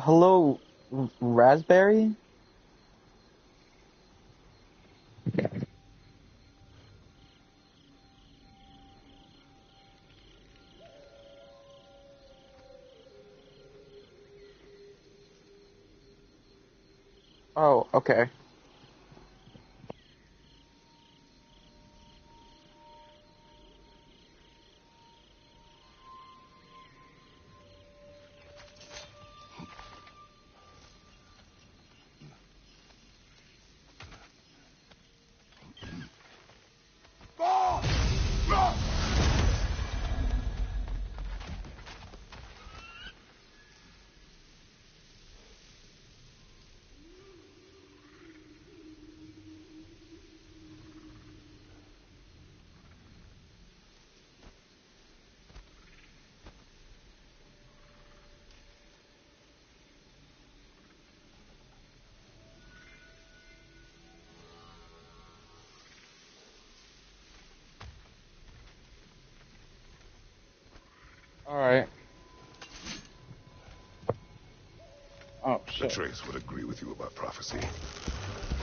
Hello, Raspberry? Oh, okay. Alright. Oh, shit. Atreus would agree with you about prophecy.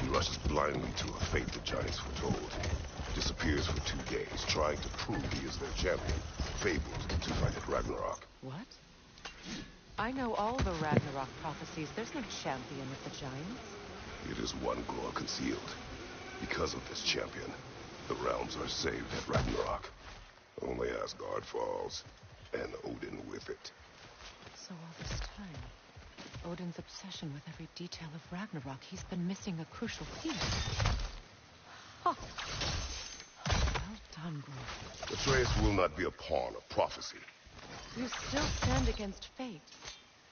He rushes blindly to a fate the giants foretold. Disappears for 2 days, trying to prove he is their champion. Fabled to fight at Ragnarok. What? I know all the Ragnarok prophecies. There's no champion of the giants. It is one glow concealed. Because of this champion, the realms are saved at Ragnarok. Only Asgard falls, and Odin with it. So all this time, Odin's obsession with every detail of Ragnarok, he's been missing a crucial piece. Huh. Well done, Grove. Atreus will not be a pawn of prophecy. You still stand against fate,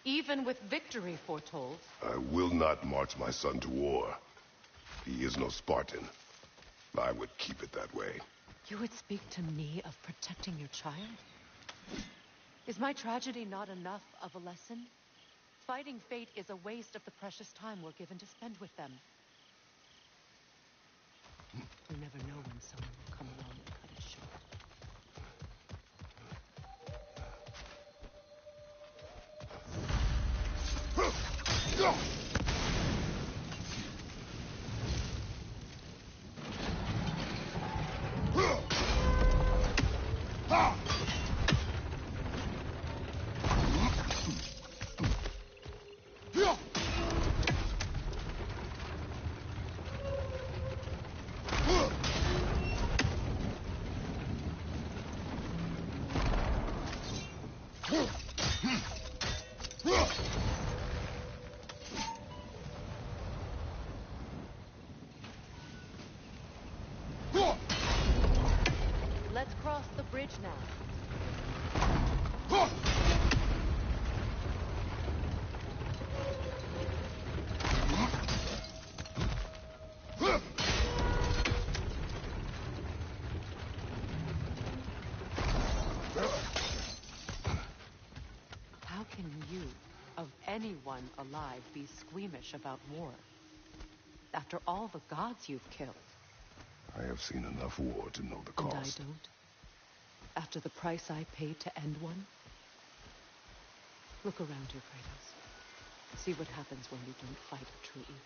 even with victory foretold. I will not march my son to war. He is no Spartan. I would keep it that way. You would speak to me of protecting your child? Is my tragedy not enough of a lesson? Fighting fate is a waste of the precious time we're given to spend with them. You never know when someone will come along and cut it short. Let's cross the bridge now. How can you, of anyone alive, be squeamish about war? After all the gods you've killed. I have seen enough war to know the And cost. I don't? After the price I paid to end one? Look around you, Kratos. See what happens when you don't fight a true evil.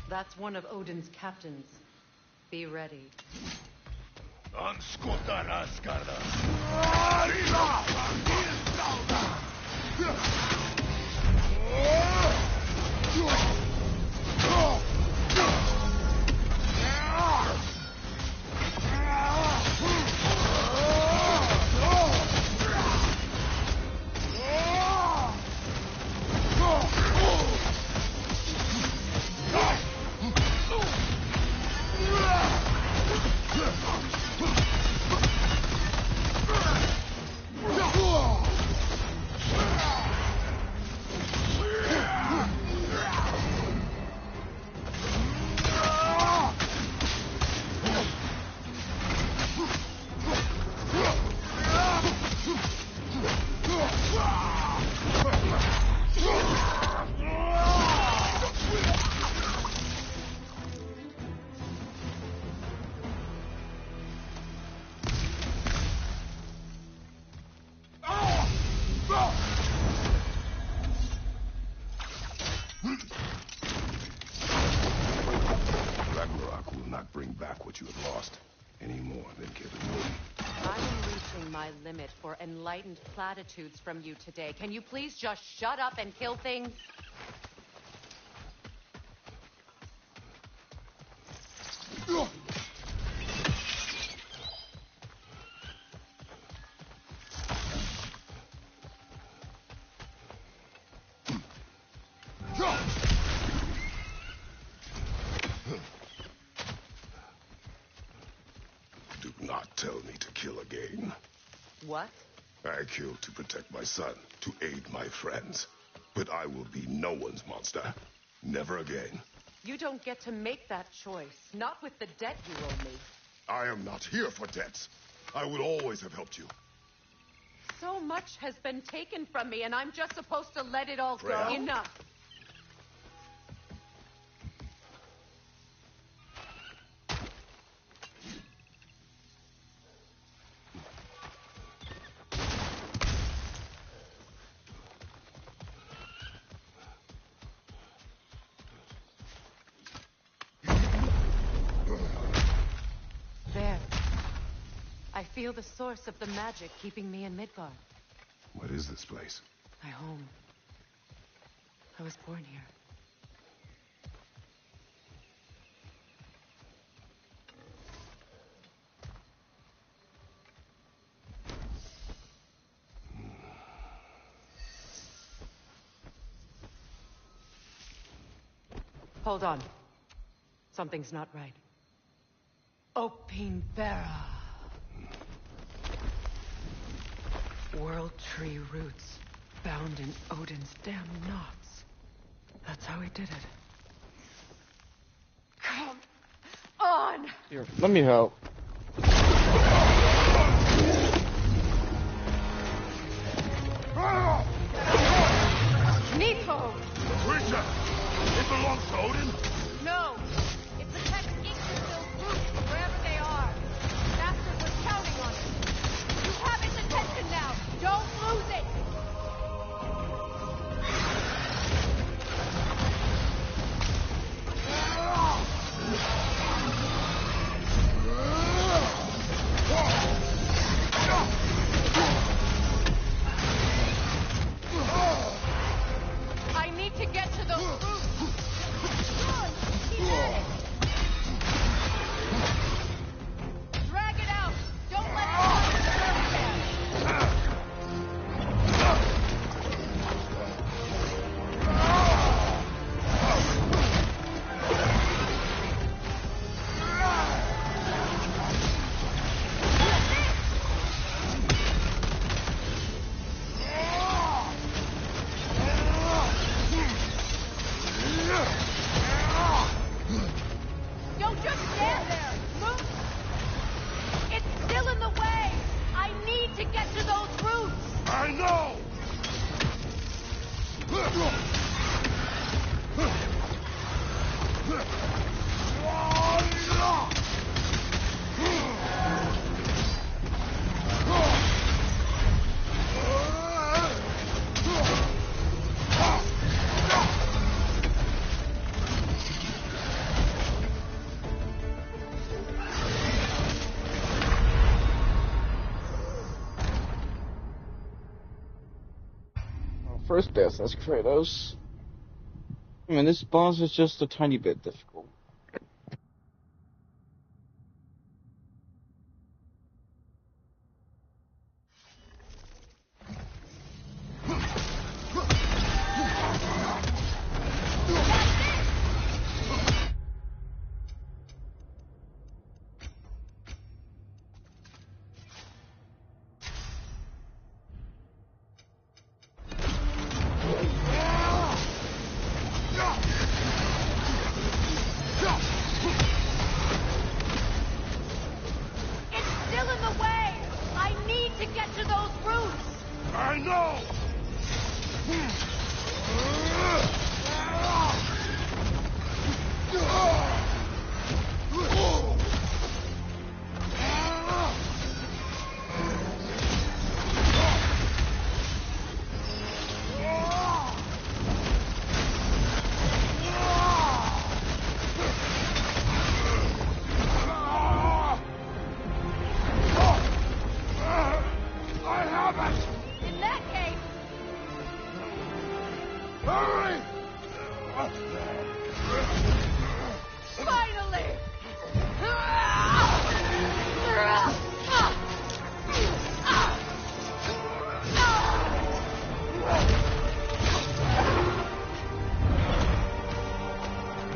That's one of Odin's captains. Be ready. not bring back what you have lost, any more than killing me. I'm reaching my limit for enlightened platitudes from you today. Can you please just shut up and kill things? Do not tell me to kill again. What? I killed to protect my son, to aid my friends. But I will be no one's monster. Never again. You don't get to make that choice. Not with the debt you owe me. I am not here for debts. I would always have helped you. So much has been taken from me, and I'm just supposed to let it all go. Freya? Enough. There. I feel the source of the magic keeping me in Midgard. What is this place? My home. I was born here. Hold on. Something's not right. Opine Bara. World tree roots bound in Odin's damn knots. That's how he did it. Come on! Here, let me help. Nico! Creature! It belongs to Odin? No! It protects Yggdrasil's roots wherever they are. Master was counting on it. You have its attention now. Don't lose it! I need to get to those roots. Good. He had it. Drag it out. Don't let it touch the surface. Don't just stand there. Move. It's still in the way. I need to get to those roots. I know! First death, that's Kratos. I mean, this boss is just a tiny bit difficult.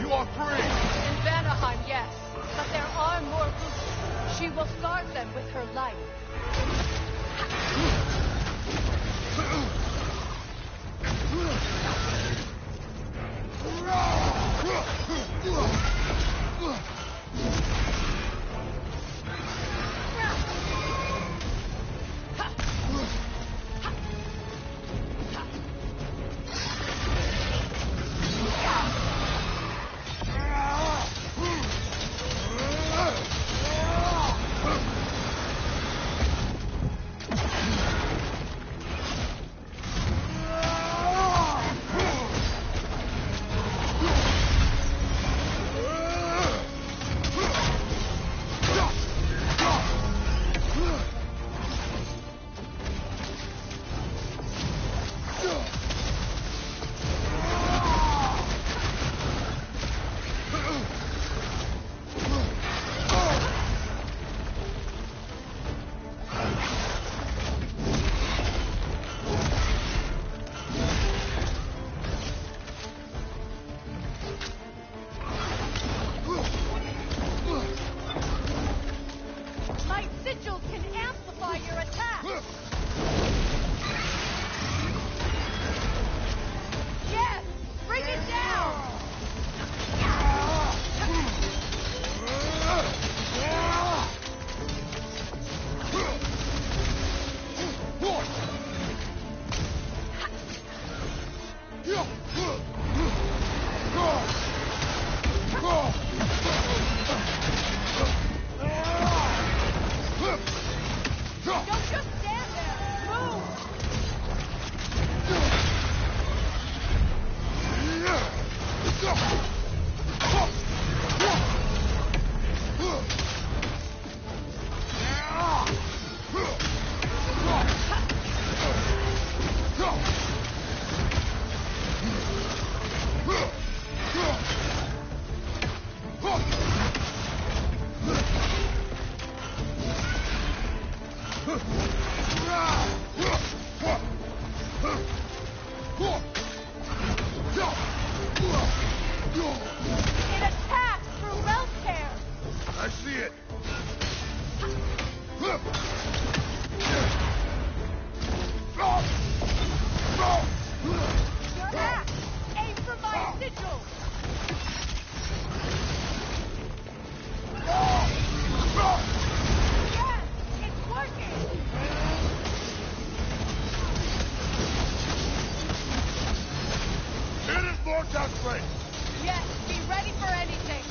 You are free! In Vanaheim, yes. But there are more routes. She will guard them with her life. Yes, be ready for anything.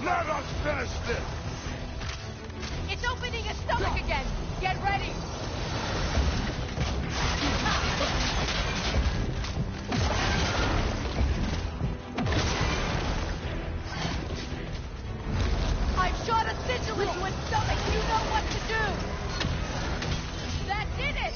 Let us finish this! It's opening his stomach again! Get ready! I've shot a sigil into his stomach! You know what to do! That did it!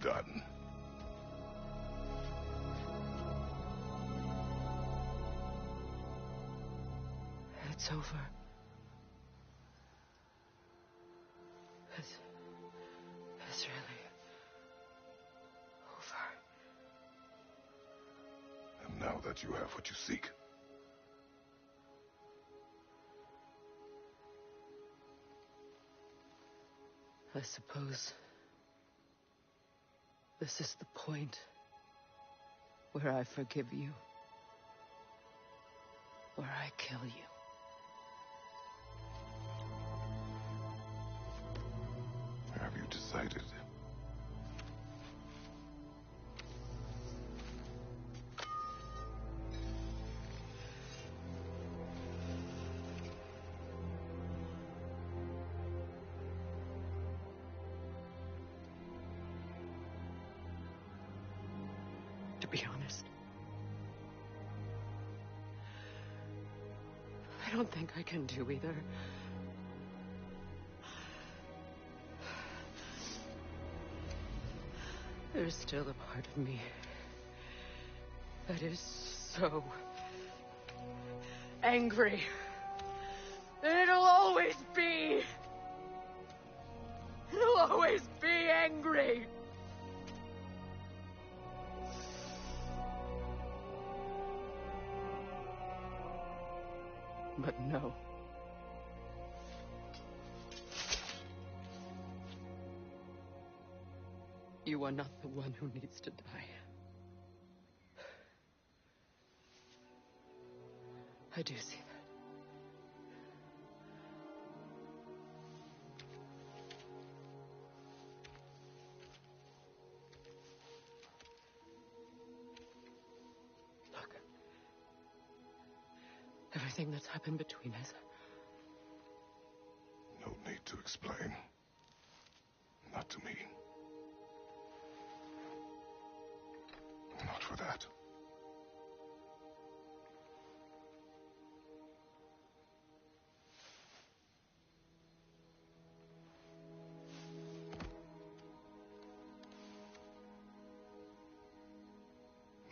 done. It's over. It's really over. And now that you have what you seek, I suppose this is the point where I forgive you, where I kill you. have you decided? To be honest, I don't think I can do either. There's still a part of me that is so angry that it'll always be angry. But no. You are not the one who needs to die. I do see that. Look. Everything that's happened between us. No need to explain. Not to me. Not for that.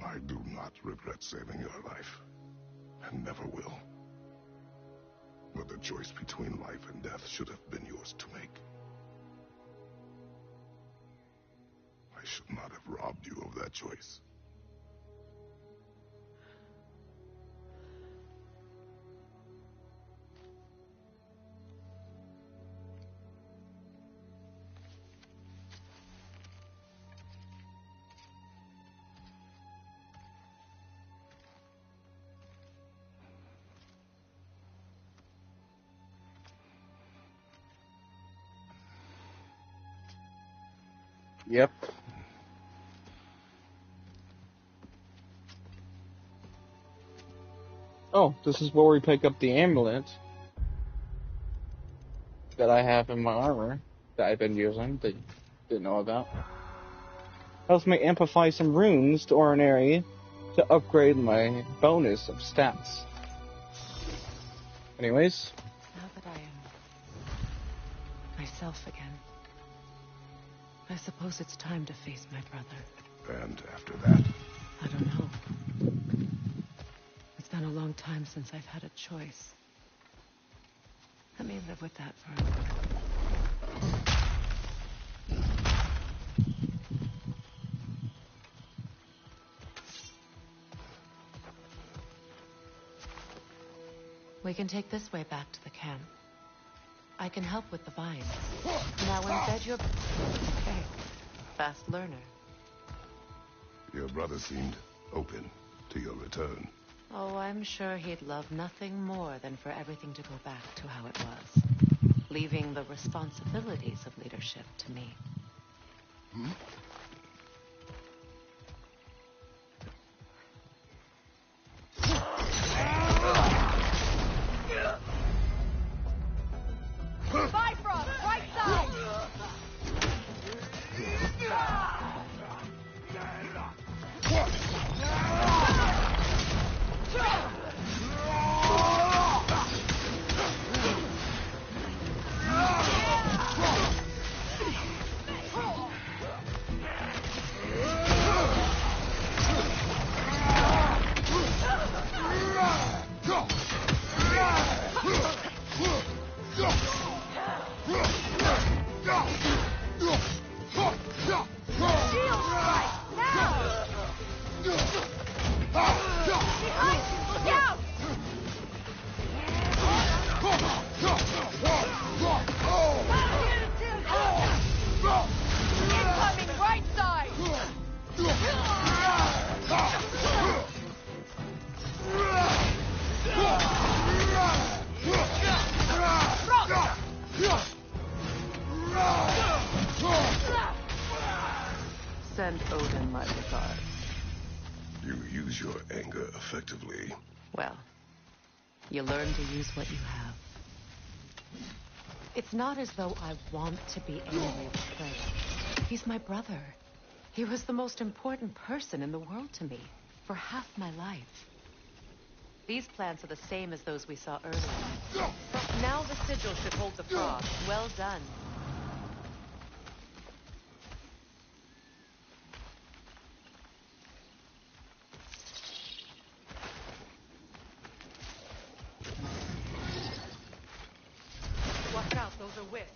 I do not regret saving your life, and never will. But the choice between life and death should have been yours to make. I should not have robbed you of that choice. Yep. Oh, this is where we pick up the amulet that I have in my armor that I've been using that you didn't know about. Helps me amplify some runes to ordinary to upgrade my bonus of stats. Anyways. Now that I am myself again, I suppose it's time to face my brother. And after that? I don't know. It's been a long time since I've had a choice. Let me live with that for a moment. We can take this way back to the camp. I can help with the vines. Now embed your... Okay. Fast learner. Your brother seemed open to your return. Oh, I'm sure he'd love nothing more than for everything to go back to how it was. Leaving the responsibilities of leadership to me. Hmm? Bifrost, right side! effectively. Well, you learn to use what you have. It's not as though I want to be angry with Clay. He's my brother. He was the most important person in the world to me for half my life. These plants are the same as those we saw earlier. Now the sigil should hold the frost. Well done. Watch out, those are wisps.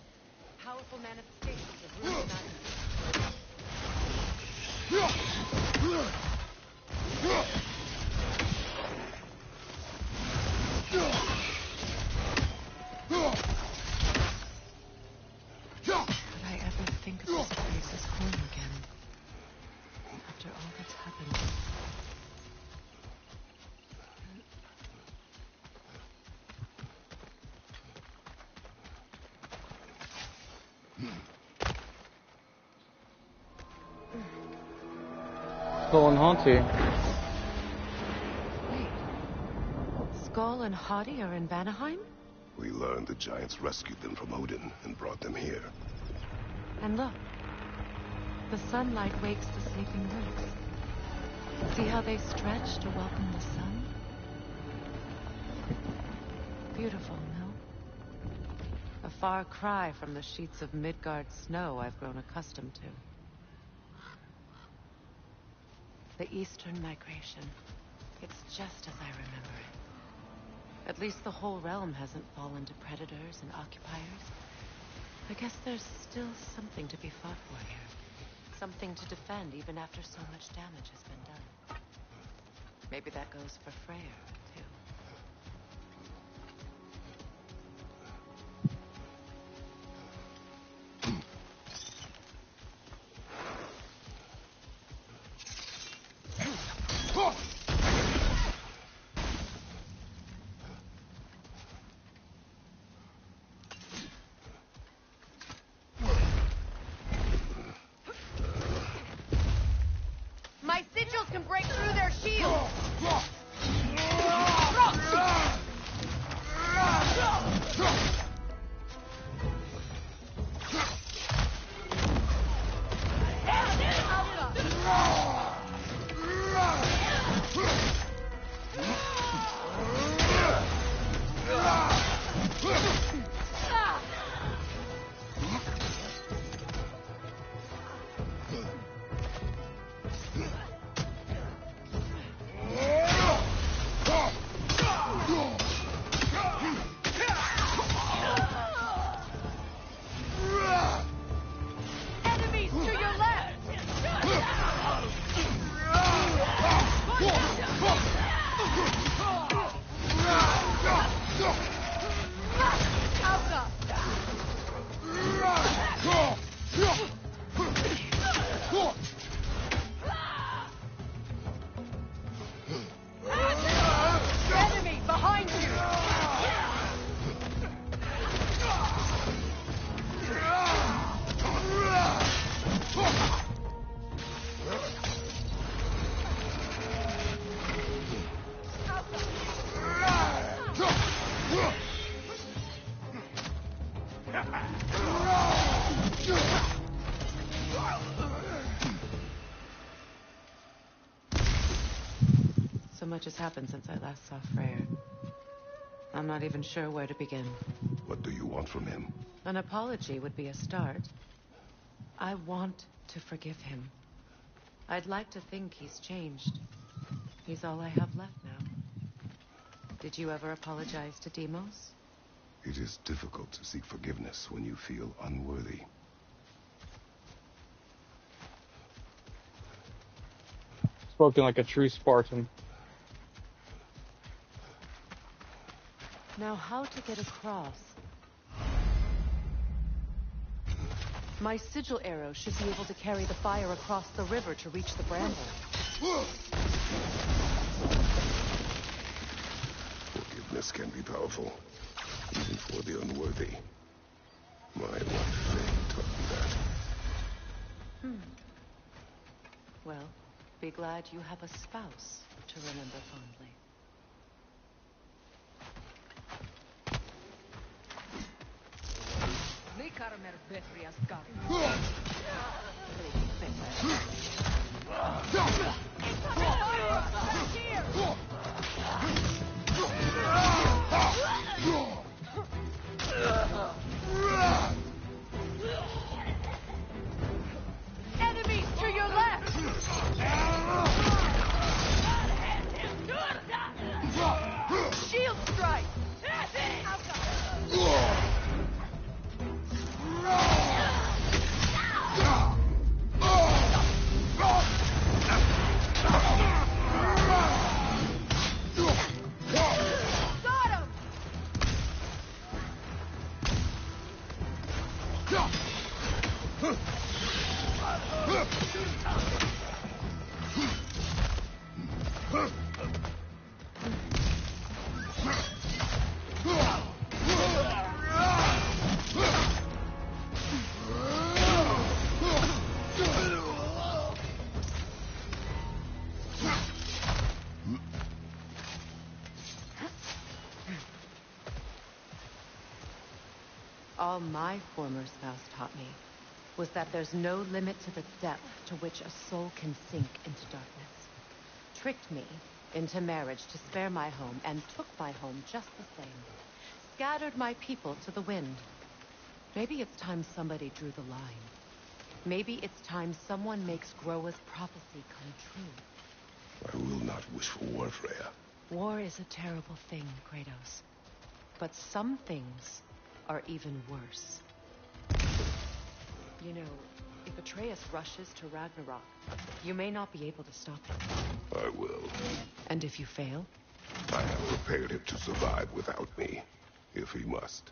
Powerful manifestations of ruined magic. Could I ever think of this place as home again? After all that's happened. Skull and Haunty. Wait. Skull and Hottie are in Vanaheim? We learned the giants rescued them from Odin and brought them here. And look. The sunlight wakes the sleeping roots. See how they stretch to welcome the sun? Beautiful, no? A far cry from the sheets of Midgard snow I've grown accustomed to. The Eastern Migration. It's just as I remember it. At least the whole realm hasn't fallen to predators and occupiers. I guess there's still something to be fought for here. Something to defend even after so much damage has been done. Maybe that goes for Freyr, too. My sigils can break through their shields! Enemies to your left! Alka! Enemy behind you! So much has happened since I last saw Freyr. I'm not even sure where to begin. What do you want from him? An apology would be a start. I want to forgive him. I'd like to think he's changed. He's all I have left now. Did you ever apologize to Demos? It is difficult to seek forgiveness when you feel unworthy. Spoken like a true Spartan. Now, how to get across? My sigil arrow should be able to carry the fire across the river to reach the bramble. Forgiveness can be powerful, even for the unworthy. My wife Faye taught me that. Well, be glad you have a spouse. to remember fondly. Enemies to your left! Shield strike! Got him! All my former spouse taught me was that there's no limit to the depth to which a soul can sink into darkness. Tricked me into marriage to spare my home, and took my home just the same. Scattered my people to the wind. Maybe it's time somebody drew the line. Maybe it's time someone makes Groa's prophecy come true. I will not wish for war, Freya. War is a terrible thing, Kratos. But some things are even worse. You know, if Atreus rushes to Ragnarok, you may not be able to stop him. I will. And if you fail? I have prepared him to survive without me, if he must.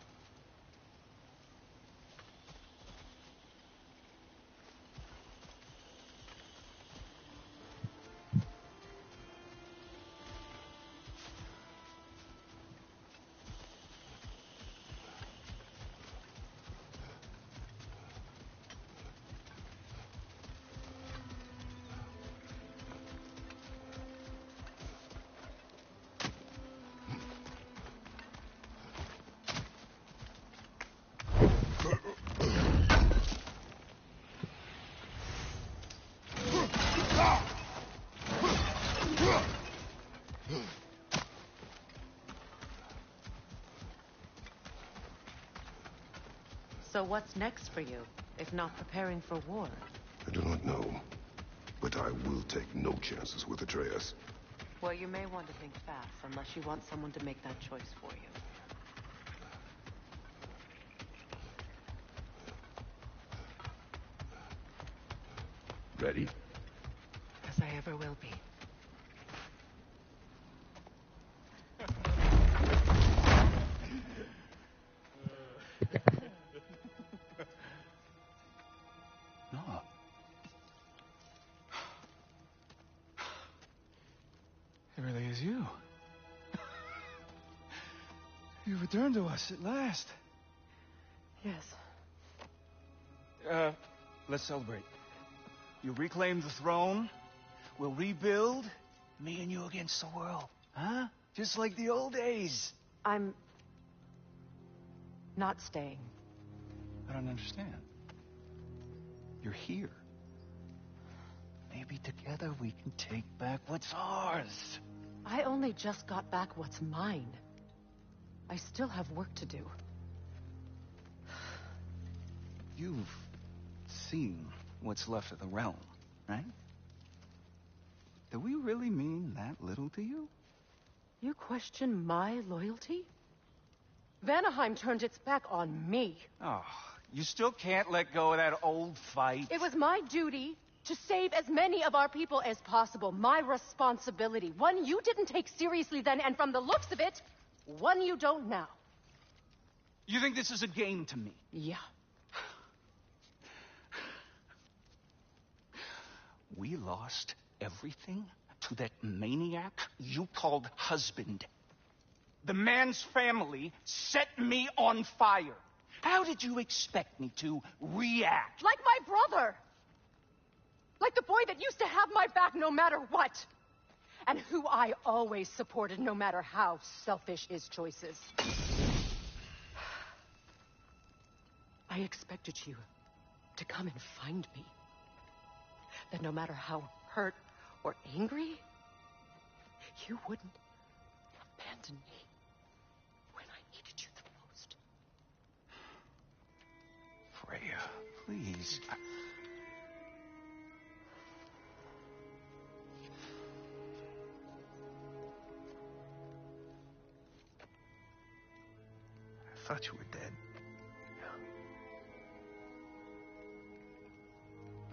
So what's next for you, if not preparing for war? I do not know, but I will take no chances with Atreus. Well, you may want to think fast, unless you want someone to make that choice for you. Ready? As I ever will be. No. It really is you. You returned to us at last. Yes. Let's celebrate. You reclaim the throne. We'll rebuild. Me and you against the world. Huh? Just like the old days. I'm not staying. I don't understand. You're here. Maybe together we can take back what's ours. I only just got back what's mine. I still have work to do. You've seen what's left of the realm, right? Do we really mean that little to you? You question my loyalty? Vanaheim turned its back on me. Oh, you still can't let go of that old fight? It was my duty to save as many of our people as possible. My responsibility. One you didn't take seriously then, and from the looks of it, one you don't now. You think this is a game to me? Yeah. We lost everything to that maniac you called husband. The man's family set me on fire. How did you expect me to react? Like my brother. Like the boy that used to have my back no matter what. and who I always supported, no matter how selfish his choices. I expected you to come and find me. That no matter how hurt or angry, you wouldn't abandon me when I needed you the most. Freya, please. I thought you were dead.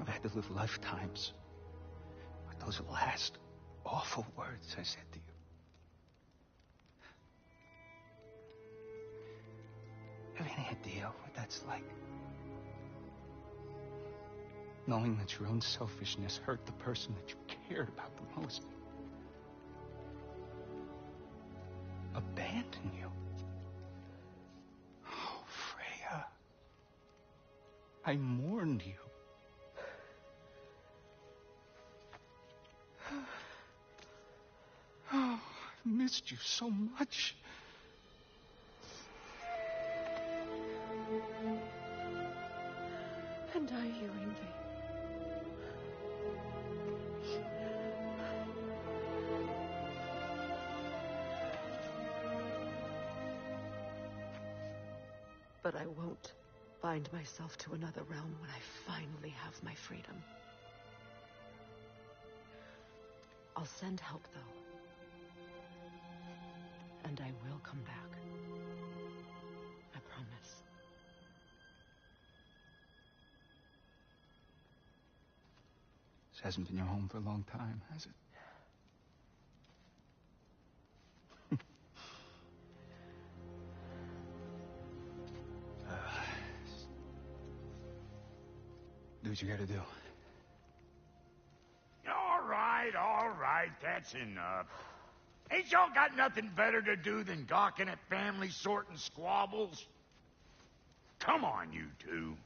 I've had to live lifetimes with those last awful words I said to you. Have any idea what that's like? Knowing that your own selfishness hurt the person that you cared about the most. Abandon you. Oh, Freya. I mourned you. Oh, I missed you so much. And are you, Ingvi? But I won't bind myself to another realm when I finally have my freedom. I'll send help, though. And I will come back. I promise. This hasn't been your home for a long time, has it? Do what you gotta do. All right, that's enough. Ain't y'all got nothing better to do than gawking at family sorting squabbles? Come on, you two.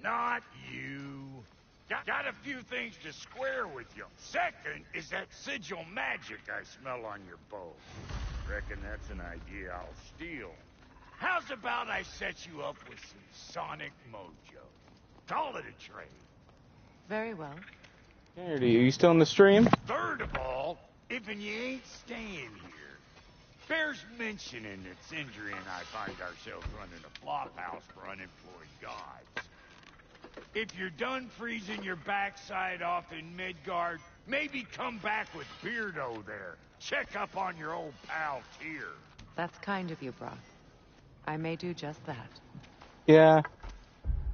Not you. Got a few things to square with you. Second is that sigil magic I smell on your bow. Reckon that's an idea I'll steal. How's about I set you up with some sonic mojo? Call it a trade. Very well. Are you still in the stream? Third of all, if you ain't staying here, bears mentioning that Sindri and I find ourselves running a flophouse for unemployed gods. If you're done freezing your backside off in Midgard, maybe come back with Beardo there. Check up on your old pal Tyr. That's kind of you, Brock. I may do just that. Yeah.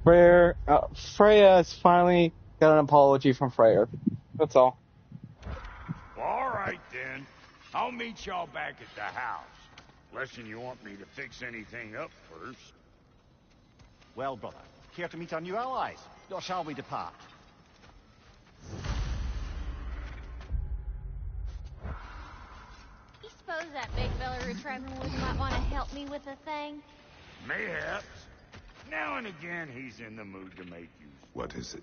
Freya's finally got an apology from Freyr. That's all. Well, all right, then. I'll meet y'all back at the house. Unless you want me to fix anything up first. Well, brother, care to meet our new allies? Or shall we depart? You suppose that big fella we're traveling with might want to help me with a thing? Mayhaps. Now and again, he's in the mood to make use. What is it?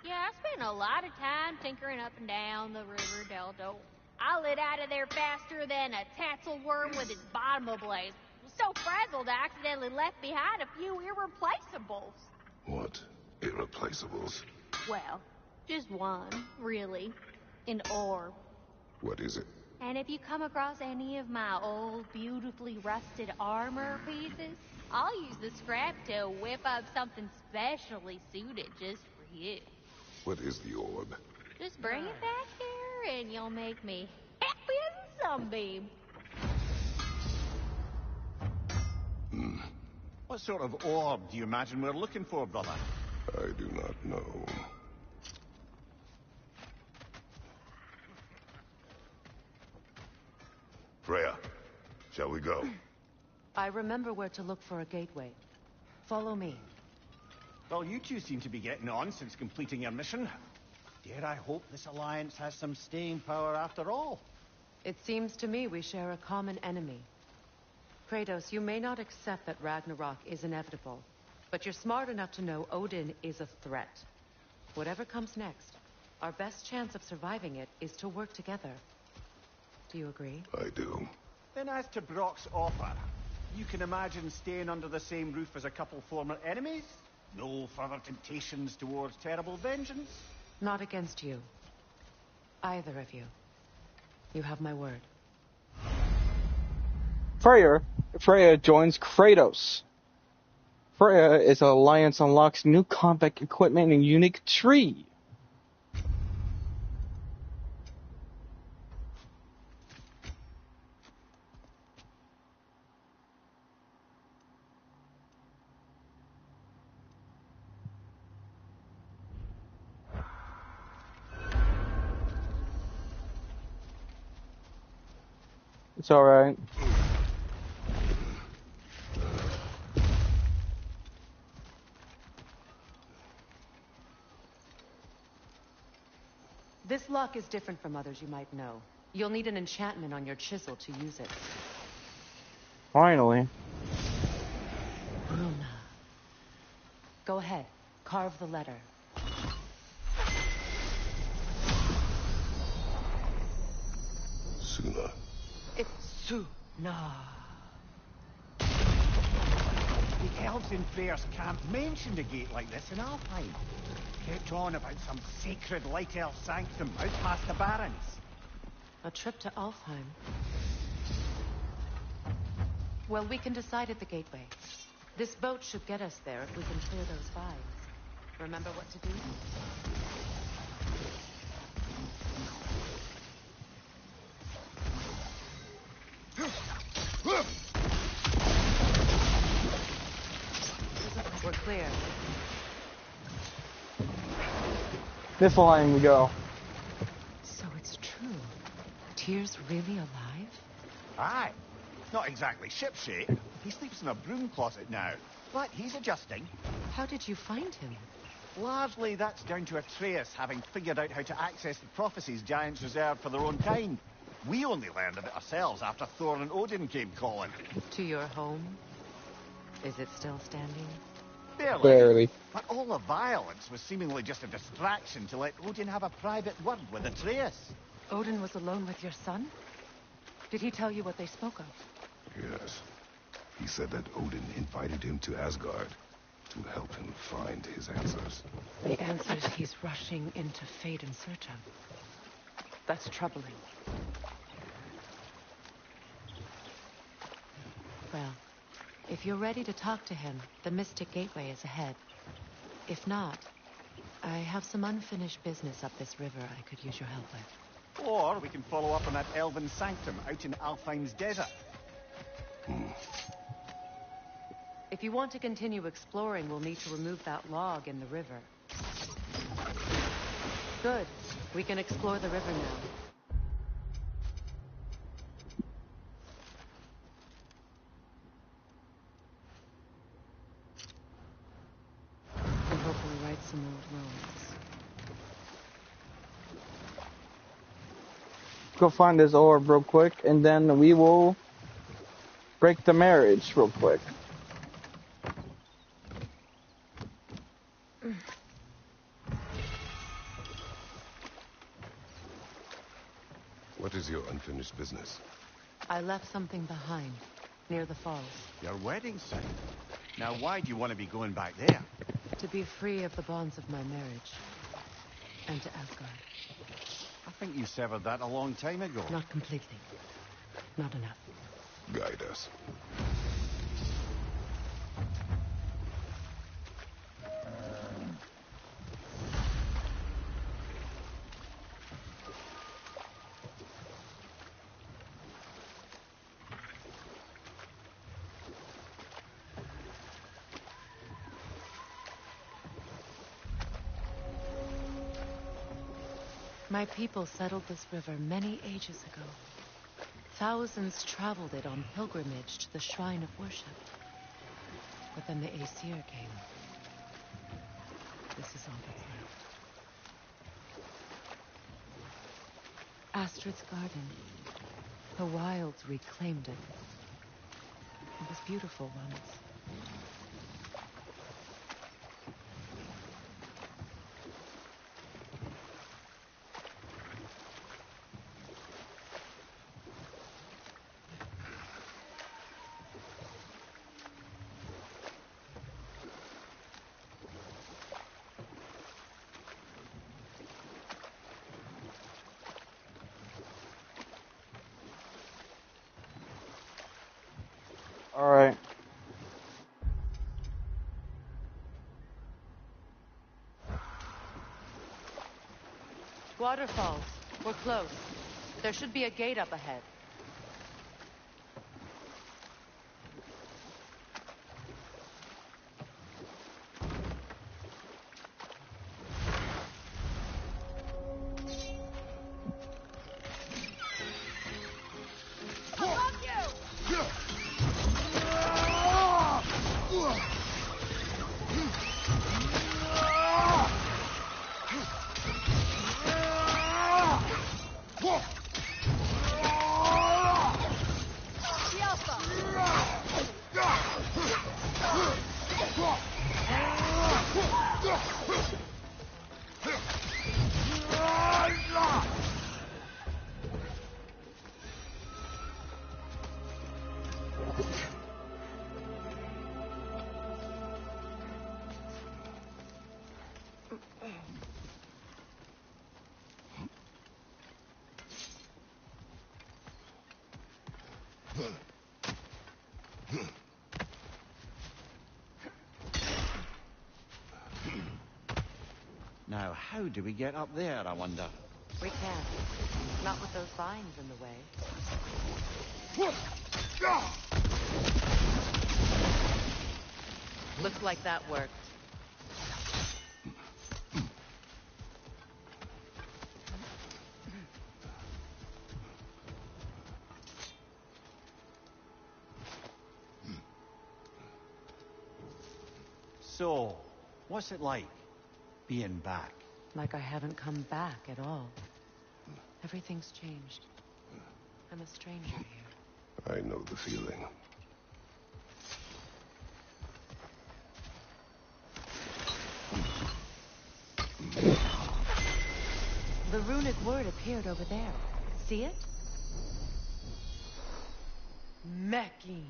Yeah, I spend a lot of time tinkering up and down the river delta. I lit out of there faster than a tassel worm with its bottom ablaze. So frazzled I accidentally left behind a few irreplaceables. What? Irreplaceables? Well, just one, really. An orb. What is it? And if you come across any of my old, beautifully rusted armor pieces, I'll use the scrap to whip up something specially suited just for you. What is the orb? Just bring it back here and you'll make me happy as a sunbeam. What sort of orb do you imagine we're looking for, brother? I do not know. Freya, shall we go? I remember where to look for a gateway. Follow me. Well, you two seem to be getting on since completing your mission. Dare I hope this alliance has some staying power after all? It seems to me we share a common enemy. Kratos, you may not accept that Ragnarok is inevitable, but you're smart enough to know Odin is a threat. Whatever comes next, our best chance of surviving it is to work together. Do you agree? I do. Then as to Brock's offer, you can imagine staying under the same roof as a couple former enemies? No further temptations towards terrible vengeance? Not against you. Either of you. You have my word. Freya joins Kratos. Freya is Alliance unlocks new combat equipment and unique tree. It's alright. This lock is different from others you might know. You'll need an enchantment on your chisel to use it. Finally. Bruna. Go ahead. Carve the letter. Suna. It's Suna. The elves in Freyr's camp mentioned a gate like this in Alfheim. Kept on about some sacred light elf sanctum out past the barrens. A trip to Alfheim. Well, we can decide at the gateway. This boat should get us there if we can clear those vines. Remember what to do? We're clear. Niflheim we go. So it's true. Tyr's really alive? Aye. Not exactly shipshape. He sleeps in a broom closet now. But he's adjusting. How did you find him? Largely that's down to Atreus having figured out how to access the prophecies giants reserved for their own kind. We only learned of it ourselves after Thor and Odin came calling. To your home? Is it still standing? Barely. But all the violence was seemingly just a distraction to let Odin have a private word with Atreus. Odin was alone with your son? Did he tell you what they spoke of? Yes. He said that Odin invited him to Asgard to help him find his answers. The answers he's rushing into fate in search of. That's troubling. Well, if you're ready to talk to him, the Mystic Gateway is ahead. If not, I have some unfinished business up this river I could use your help with. Or we can follow up on that elven sanctum out in Alfheim's desert. If you want to continue exploring, we'll need to remove that log in the river. Good. We can explore the river now. And hopefully right some old roads. Go find this orb real quick, and then we will break the marriage real quick. What is your unfinished business? I left something behind, near the falls. Your wedding site. Now why do you want to be going back there? To be free of the bonds of my marriage. And to Asgard. I think you severed that a long time ago. Not completely. Not enough. Guide us. My people settled this river many ages ago. Thousands traveled it on pilgrimage to the shrine of worship. But then the Aesir came. This is all that's left. Astrid's garden. The wilds reclaimed it. It was beautiful once. Waterfalls. We're close. There should be a gate up ahead. Now, how do we get up there, I wonder? We can't. Not with those vines in the way. Looks like that worked. So, what's it like, being back? Like I haven't come back at all. Everything's changed. I'm a stranger here. I know the feeling. The runic word appeared over there. See it? Mecking.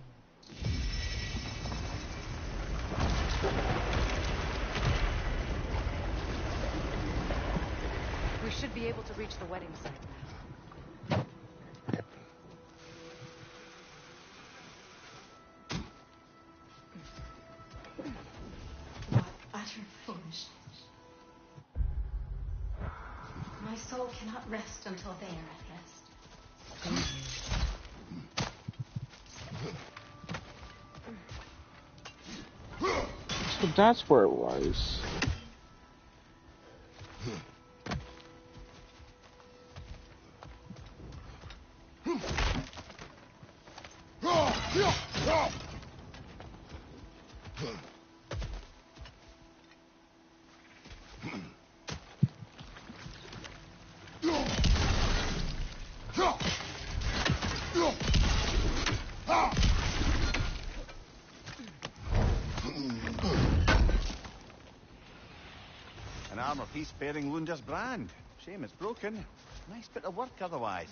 We should be able to reach the wedding site now. What utter foolishness. My soul cannot rest until they are at rest. So that's where it was. An armor piece bearing Lunda's brand. Shame it's broken. Nice bit of work otherwise.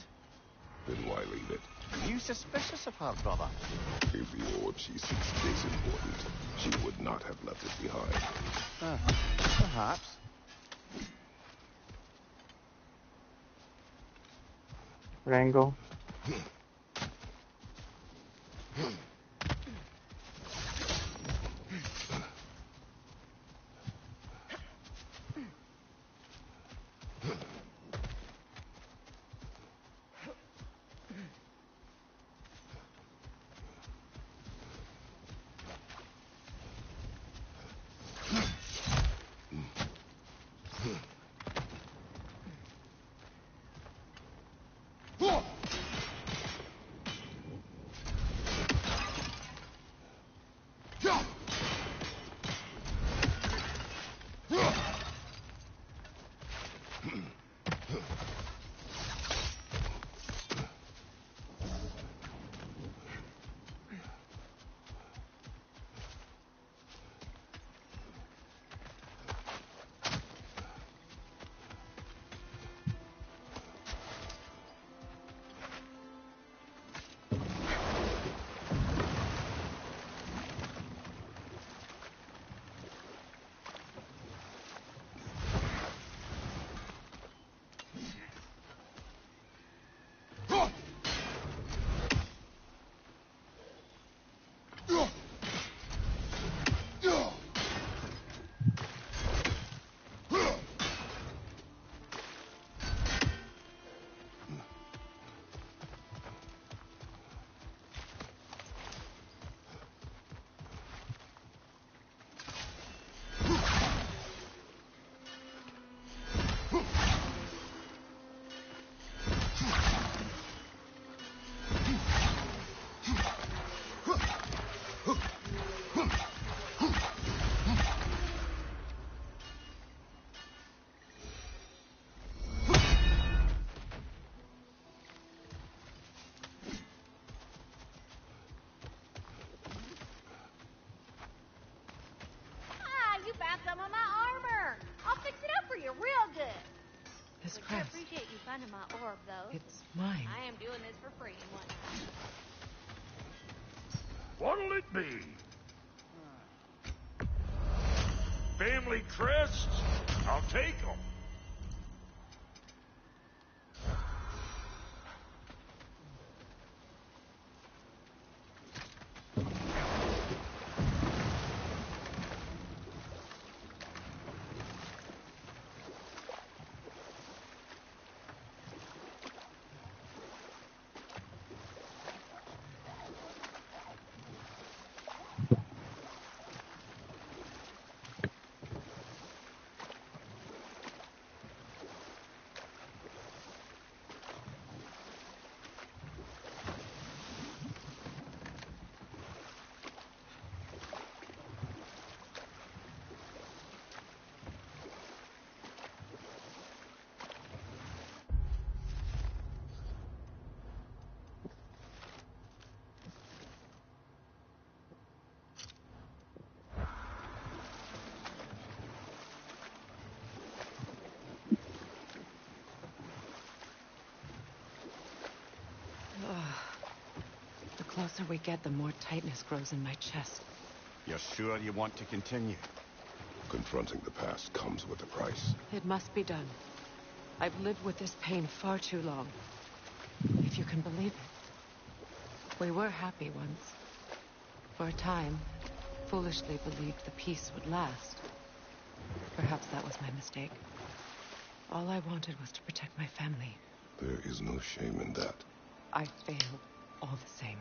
Then why leave it? Are you suspicious of her, brother? If the orb she seeks is important, she would not have left it behind. Perhaps. Wrangle. of those. It's mine. I am doing this for free and whatnot. What'll it be? Family crests? I'll take them. The closer we get, the more tightness grows in my chest. You're sure you want to continue? Confronting the past comes with a price. It must be done. I've lived with this pain far too long. If you can believe it. We were happy once. For a time, foolishly believed the peace would last. Perhaps that was my mistake. All I wanted was to protect my family. There is no shame in that. I failed all the same.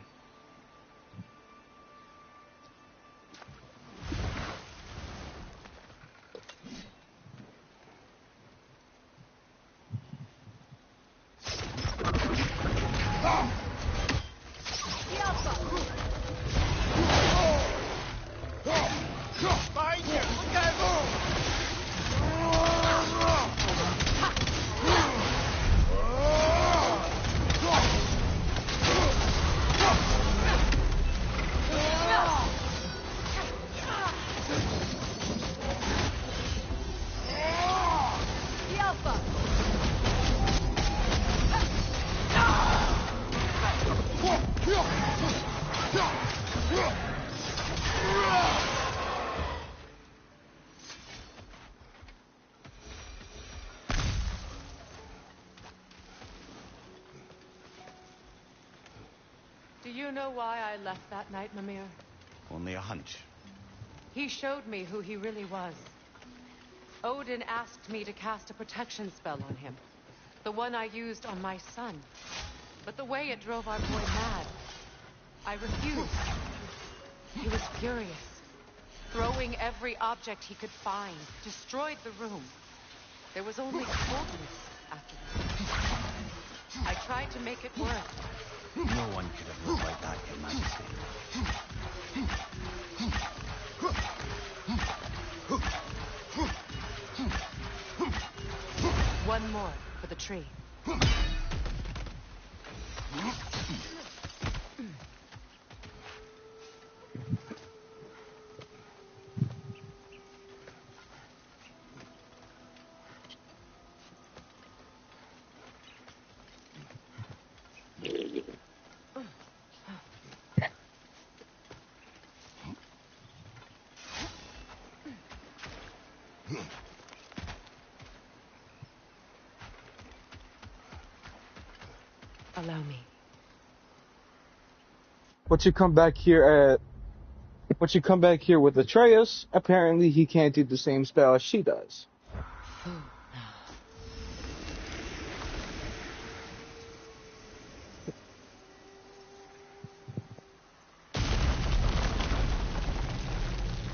Do you know why I left that night, Mimir? Only a hunch. He showed me who he really was. Odin asked me to cast a protection spell on him. The one I used on my son. But the way it drove our boy mad, I refused. He was furious, throwing every object he could find, destroyed the room. There was only coldness afterwards. I tried to make it work. No one could have lived like that, Your Majesty. One more for the tree. Allow me. But you come back here with Atreus, apparently he can't do the same spell as she does.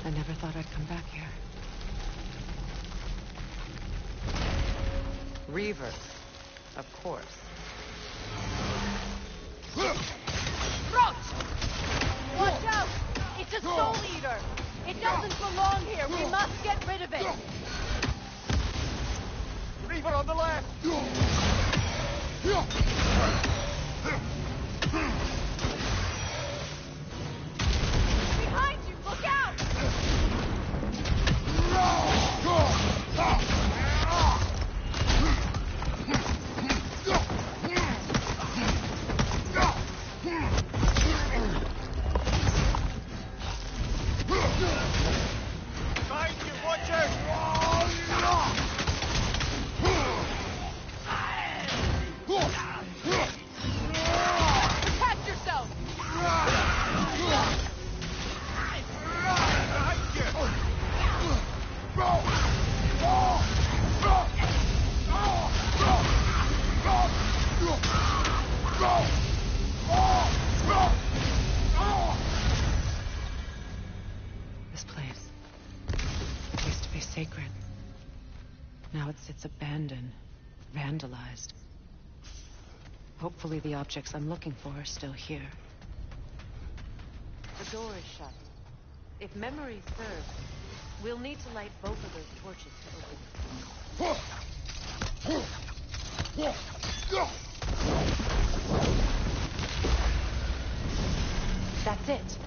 I never thought I'd come back here. Reavers, of course. Roach! Watch out! It's a soul eater! It doesn't belong here! We must get rid of it! Reaver on the left! Behind you! Look out! This place used to be sacred. Now it sits abandoned, vandalized. Hopefully the objects I'm looking for are still here. The door is shut. If memory serves, we'll need to light both of those torches to open it. That's it.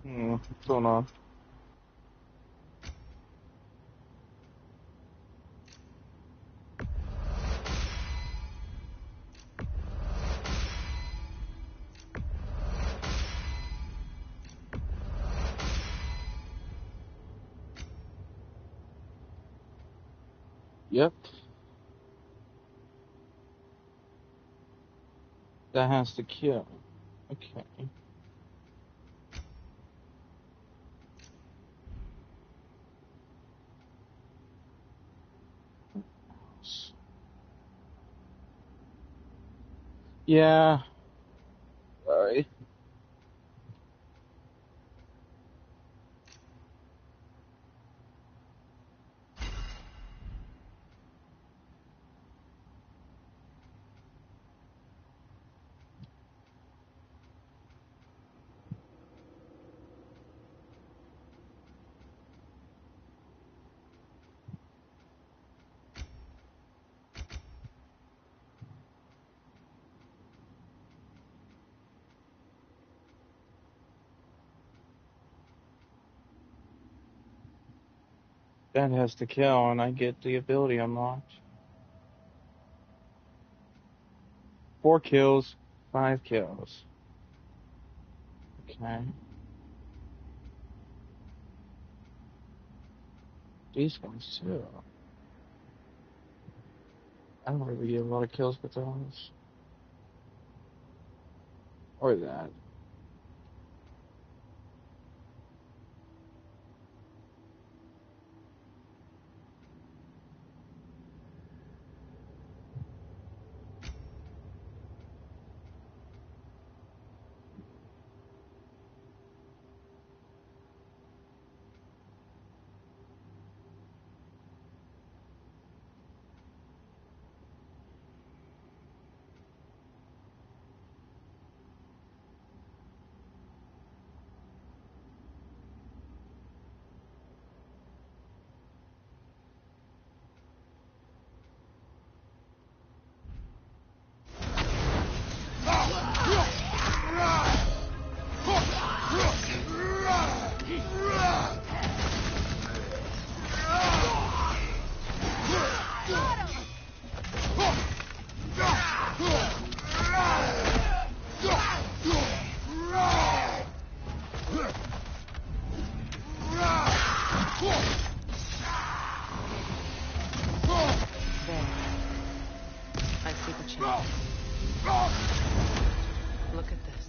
What's going on? Yep. That has to kill. Okay. Yeah. Sorry. That has to kill, and I get the ability unlocked. 4 kills, 5 kills. Okay. These ones too. I don't really get a lot of kills with those. Or that. Look at this.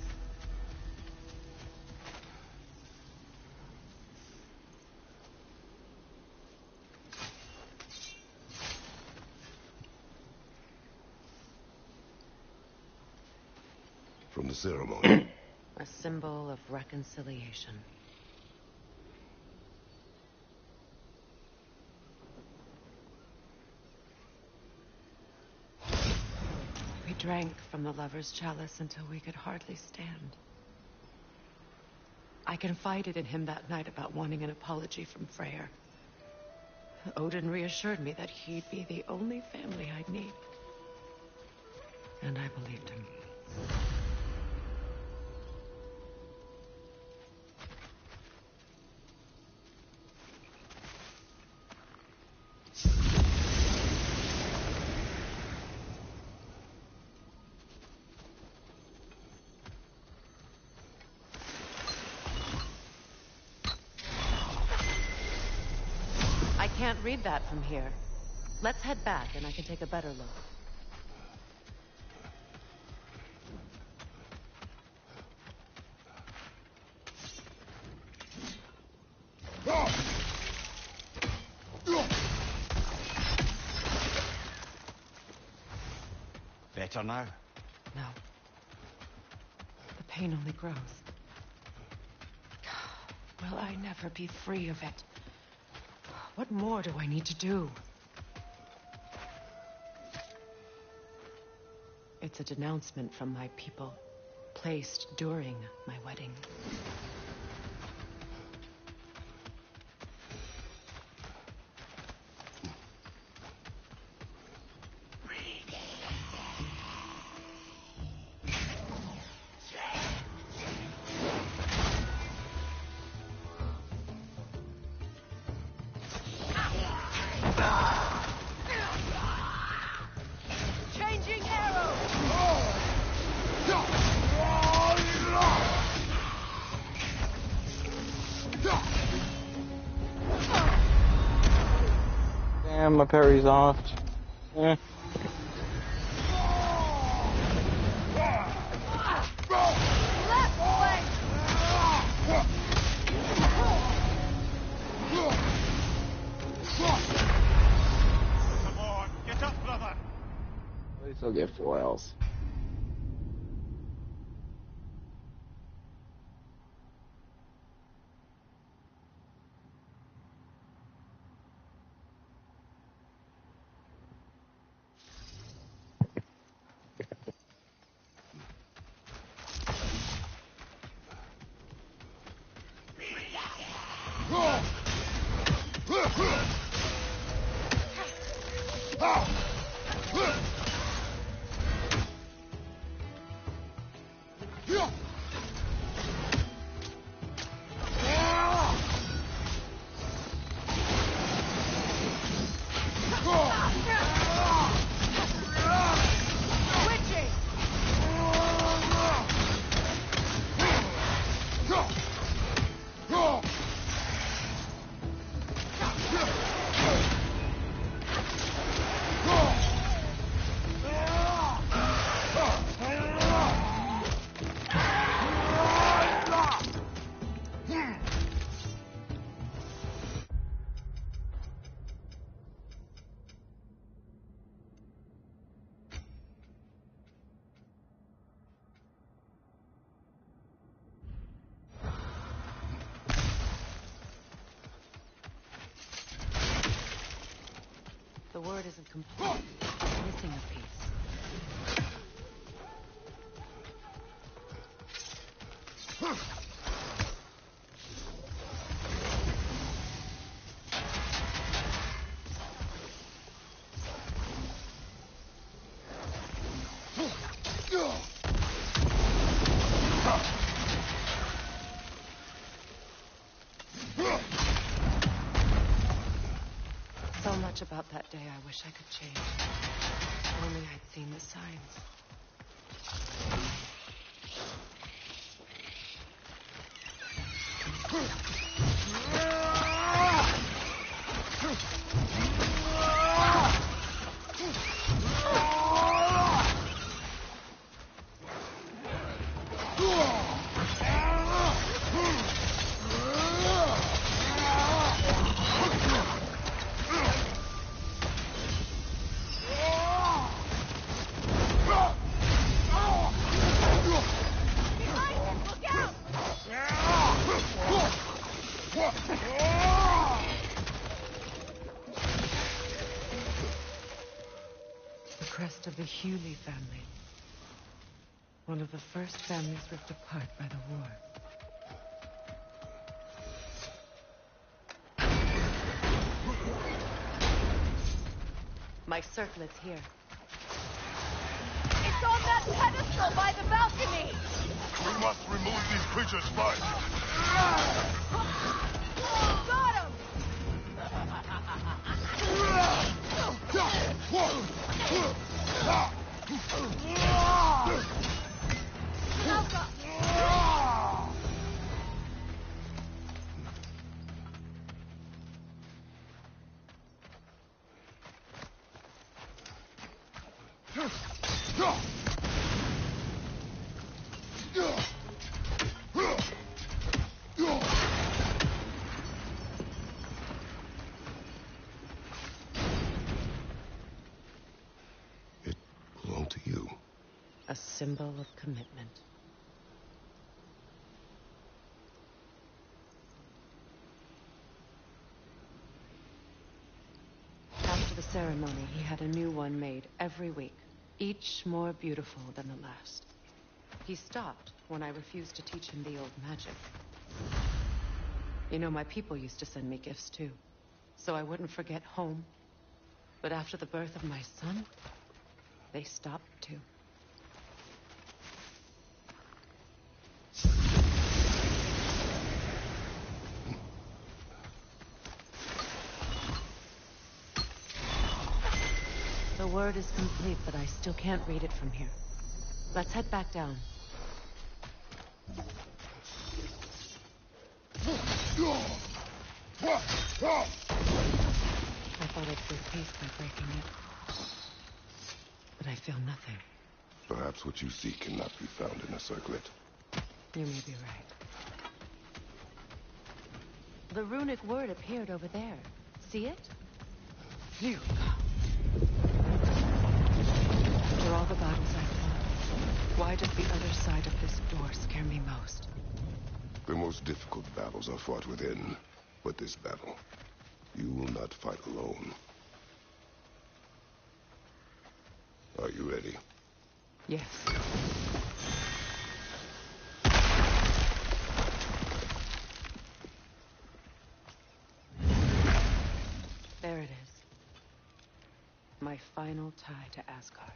From the ceremony. A symbol of reconciliation. We drank from the lover's chalice until we could hardly stand. I confided in him that night about wanting an apology from Freyr. Odin reassured me that he'd be the only family I'd need. And I believed him. can't read that from here. Let's head back and I can take a better look. Better now? No. The pain only grows. Will I never be free of it? What more do I need to do? It's a denouncement from my people, placed during my wedding. Changing arrow! Damn, my parry's off. Eh. Left flank! Come on, get up, brother! At least I'll get 4 L's. The word isn't complete. It's missing a piece. So much about that day I wish I could change. If only I'd seen the signs. The crest of the Hewley family. One of the first families ripped apart by the war. My circlet's here. It's on that pedestal by the balcony! We must remove these creatures first. Got him! symbol of commitment. After the ceremony, he had a new one made every week, each more beautiful than the last. He stopped when I refused to teach him the old magic. You know, my people used to send me gifts too, so I wouldn't forget home. But after the birth of my son, they stopped too. The word is complete, but I still can't read it from here. Let's head back down. I thought I'd feel peace by breaking it. But I feel nothing. Perhaps what you seek cannot be found in a circlet. You may be right. The runic word appeared over there. See it? Here we go. After all the battles I've fought, why does the other side of this door scare me most? The most difficult battles are fought within. But this battle, you will not fight alone. Are you ready? Yes. There it is. My final tie to Asgard.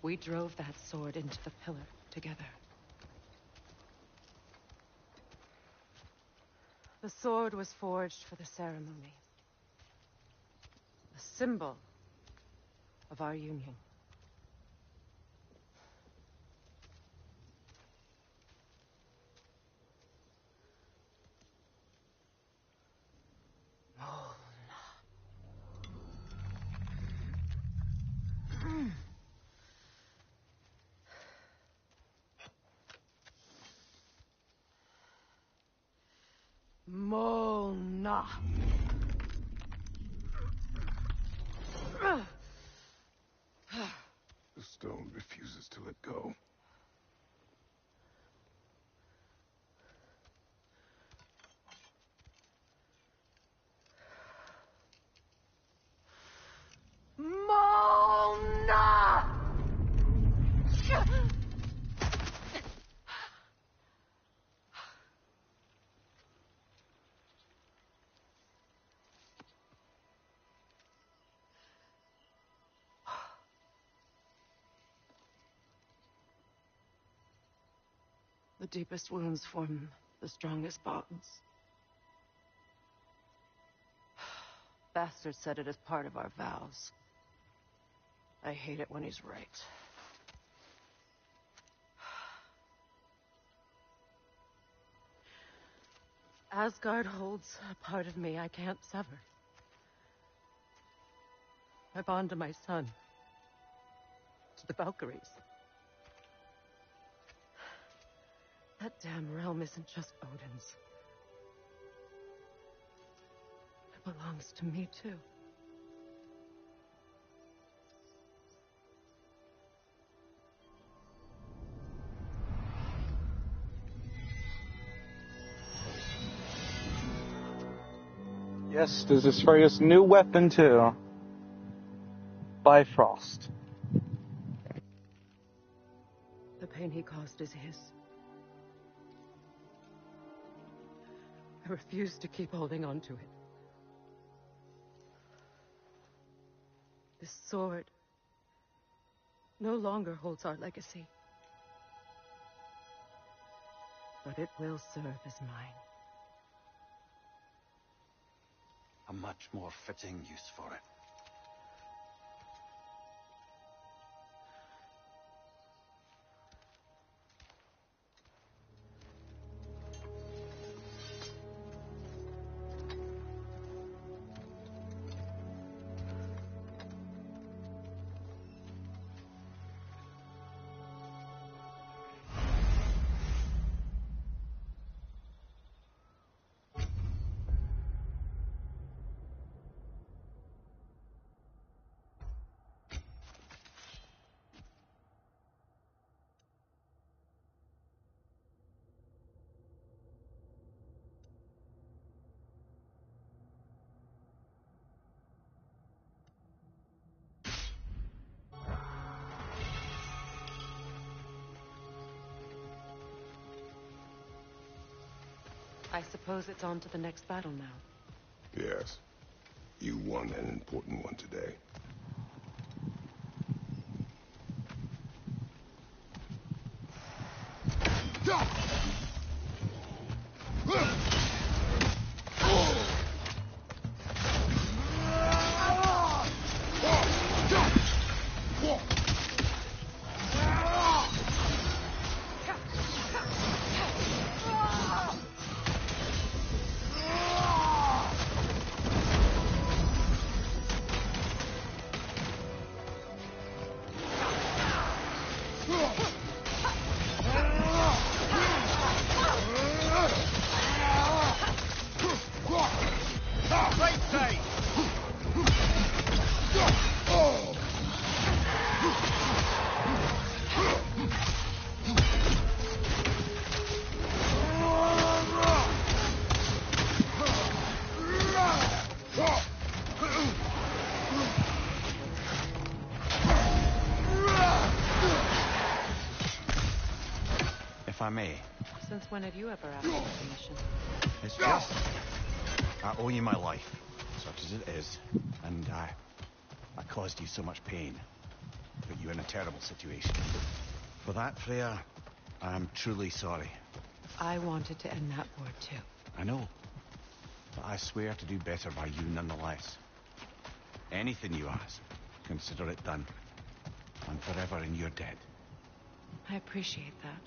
We drove that sword into the pillar together. The sword was forged for the ceremony. A symbol of our union. Mona. The stone refuses to let go. Mona! The deepest wounds form the strongest bonds. Bastard said it as part of our vows. I hate it when he's right. Asgard holds a part of me I can't sever. I bond to my son, to the Valkyries. That damn realm isn't just Odin's. It belongs to me, too. Yes, this is Freya's new weapon too. Bifrost. The pain he caused is his. I refuse to keep holding on to it. This sword no longer holds our legacy. But it will serve as mine. A much more fitting use for it. I suppose it's on to the next battle now. Yes. You won an important one today. If I may. Since when have you ever asked for permission? It's just... I owe you my life, such as it is. And I caused you so much pain. Put you in a terrible situation. For that, Freya, I'm truly sorry. I wanted to end that war too. I know. But I swear to do better by you nonetheless. Anything you ask, consider it done. I'm forever in your debt. I appreciate that.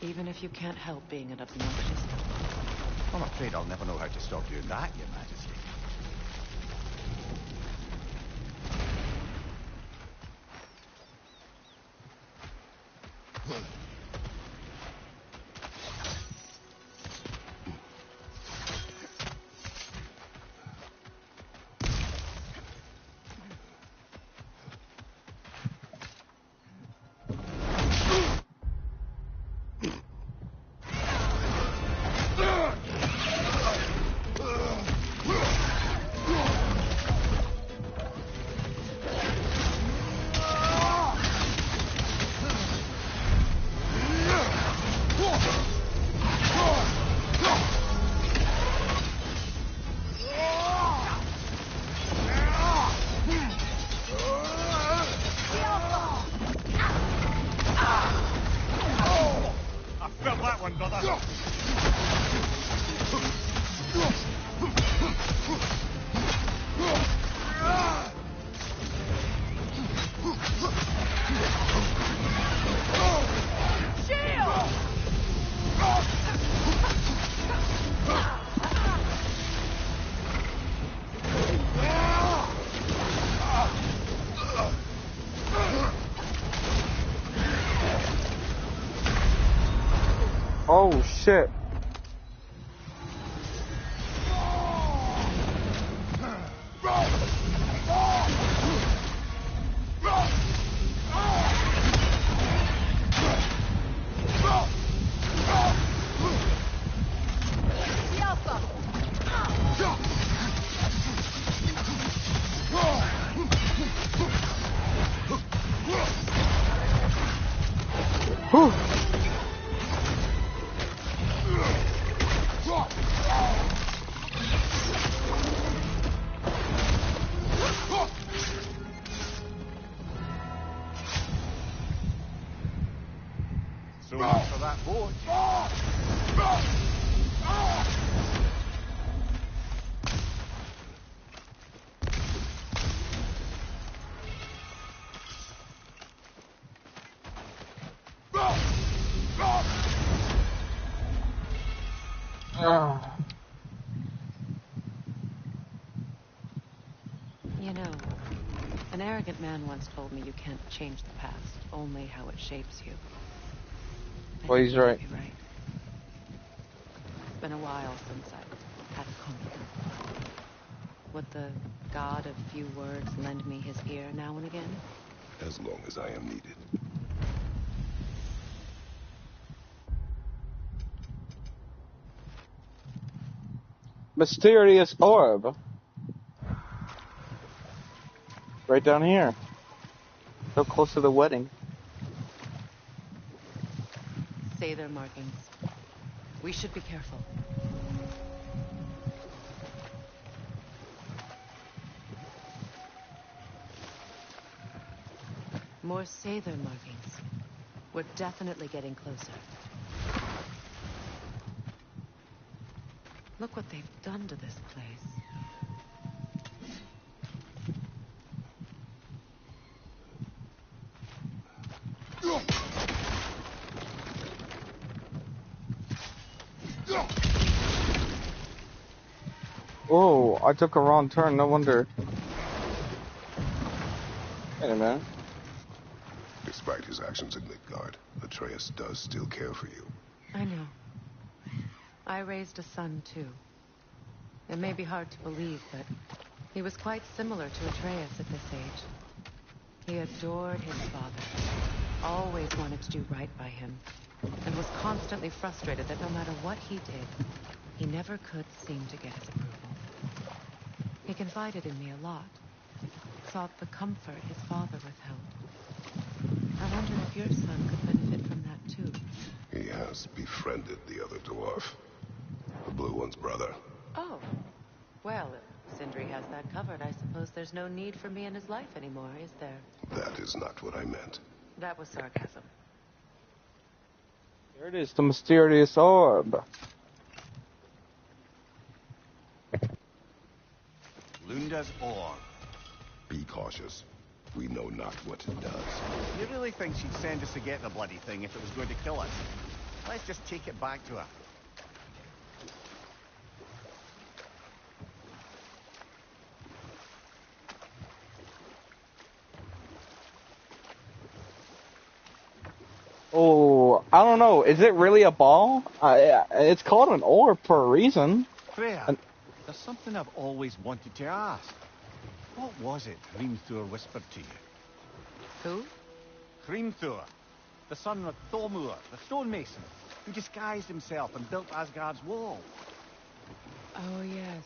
Even if you can't help being an obnoxious... I'm afraid I'll never know how to stop doing that, Your Majesty. Oh shit. Whew. So much for that boat. You know, an arrogant man once told me you can't change the past, only how it shapes you. I Well, think he's he might right. be right. It's been a while since I've had company. Would the god of few words lend me his ear now and again? As long as I am needed. Mysterious orb. Right down here. So close to the wedding. Say their markings. We should be careful. More Sather markings. We're definitely getting closer. Look what they've done to this place. Oh, I took a wrong turn, no wonder. Wait a minute. Despite his actions in Midgard, Atreus does still care for you. I know. I raised a son, too. It may be hard to believe, but he was quite similar to Atreus at this age. He adored his father, always wanted to do right by him, and was constantly frustrated that no matter what he did, he never could seem to get his approval. He confided in me a lot, sought the comfort his father withheld. I wonder if your son could benefit from that, too. He has befriended the other dwarf. The blue one's brother. Oh. Well, if Sindri has that covered, I suppose there's no need for me in his life anymore, is there? That is not what I meant. That was sarcasm. There it is, the mysterious orb. Lunda's orb. Be cautious. We know not what it does. You really think she'd send us to get the bloody thing if it was going to kill us? Let's just take it back to her. Oh, I don't know. Is it really a ball? It's called an orb for a reason. Freya, there's something I've always wanted to ask. What was it Hrimthur whispered to you? Who? Hrimthur, the son of Thormur, the stonemason, who disguised himself and built Asgard's wall. Oh, yes.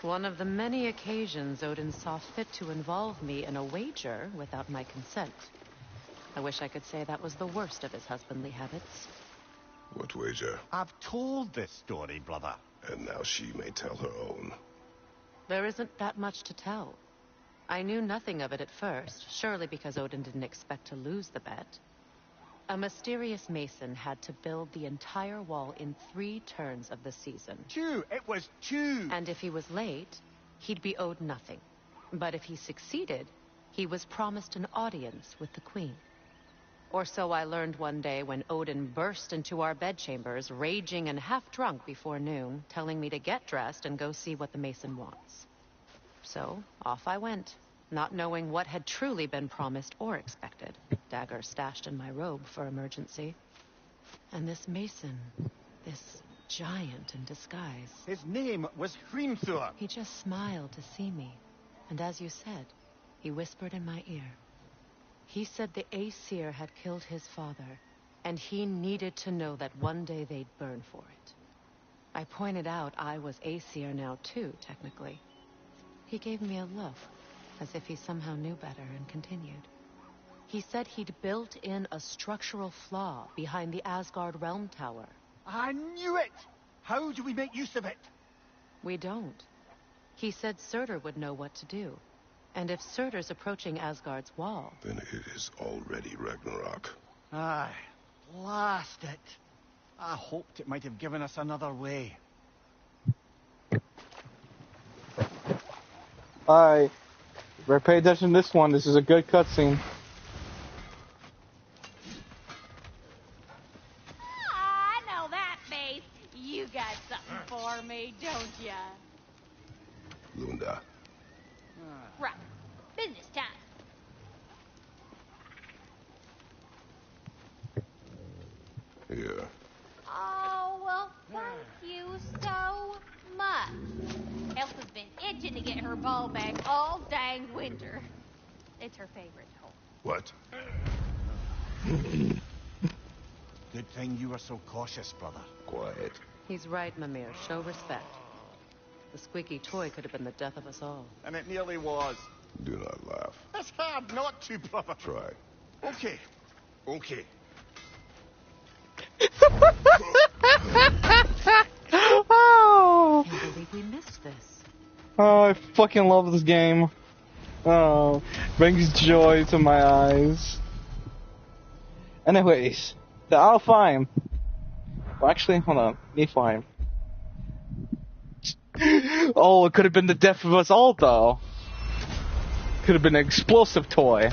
One of the many occasions Odin saw fit to involve me in a wager without my consent. I wish I could say that was the worst of his husbandly habits. What wager? I've told this story, brother. And now she may tell her own. There isn't that much to tell. I knew nothing of it at first, surely because Odin didn't expect to lose the bet. A mysterious mason had to build the entire wall in 3 turns of the season. It was 2! And if he was late, he'd be owed nothing. But if he succeeded, he was promised an audience with the queen. Or so I learned one day when Odin burst into our bedchambers, raging and half-drunk before noon, telling me to get dressed and go see what the mason wants. So, off I went, not knowing what had truly been promised or expected, dagger stashed in my robe for emergency. And this mason, this giant in disguise... His name was Hrimthur. He just smiled to see me, and as you said, he whispered in my ear. He said the Aesir had killed his father, and he needed to know that one day they'd burn for it. I pointed out I was Aesir now too, technically. He gave me a look, as if he somehow knew better, and continued. He said he'd built in a structural flaw behind the Asgard Realm Tower. I knew it! How do we make use of it? We don't. He said Surtur would know what to do. And if Surtur's approaching Asgard's wall... Then it is already Ragnarok. Aye, blast it. I hoped it might have given us another way. Alright. Better pay attention to this one. This is a good cutscene. I know that face. You got something for me, don't ya? Lunda. Right. Business time. Here. Oh, well, thank you so much. Elf has been itching to get her ball back all dang winter. It's her favorite home. What? Good thing you were so cautious, brother. Quiet. He's right, Mimir. Show respect. The squeaky toy could have been the death of us all. And it nearly was. Do not laugh. It's hard not to, brother. Try. Okay. Oh. I can't believe we missed this. Oh, I fucking love this game. Oh, brings joy to my eyes. Anyways, the Alfheim. Well, actually, hold on. Niflheim. Oh, it could have been the death of us all, though. Could have been an explosive toy.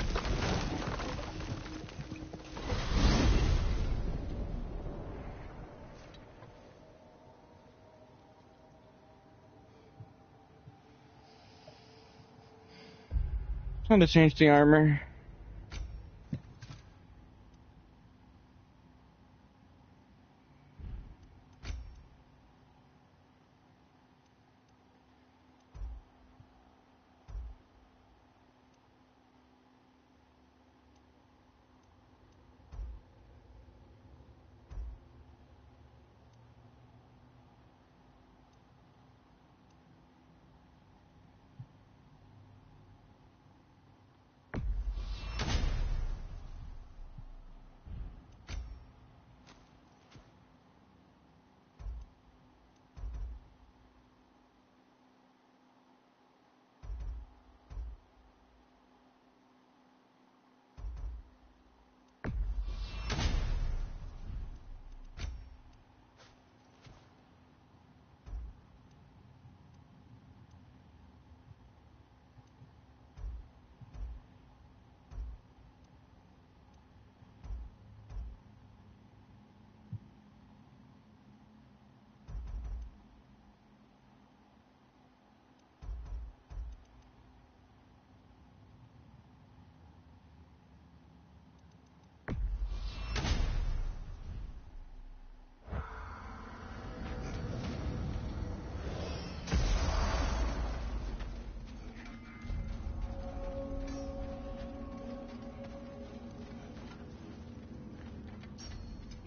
Time to change the armor.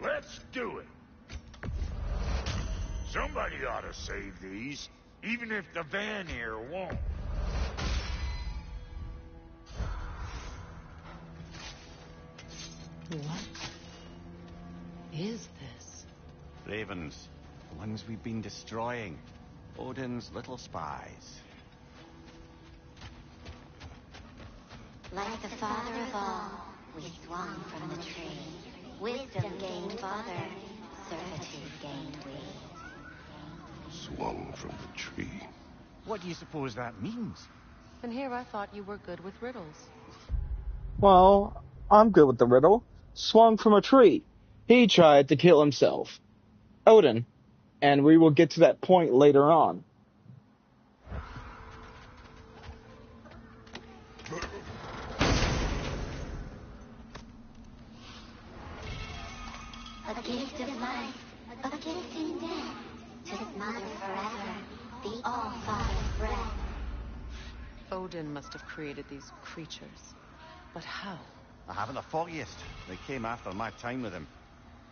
Let's do it. Somebody ought to save these, even if the Vanir won't. What is this? Ravens. The ones we've been destroying. Odin's little spies. Like the father of all, we swung from the tree. Wisdom gained father, servitude gained we. Swung from the tree. What do you suppose that means? And here I thought you were good with riddles. Well, I'm good with the riddle. Swung from a tree. He tried to kill himself. Odin. And we will get to that point later on. A gift of life, a gift in death, to his mother forever, the all-father's breath. Odin must have created these creatures. But how? I haven't the foggiest. They came after my time with him.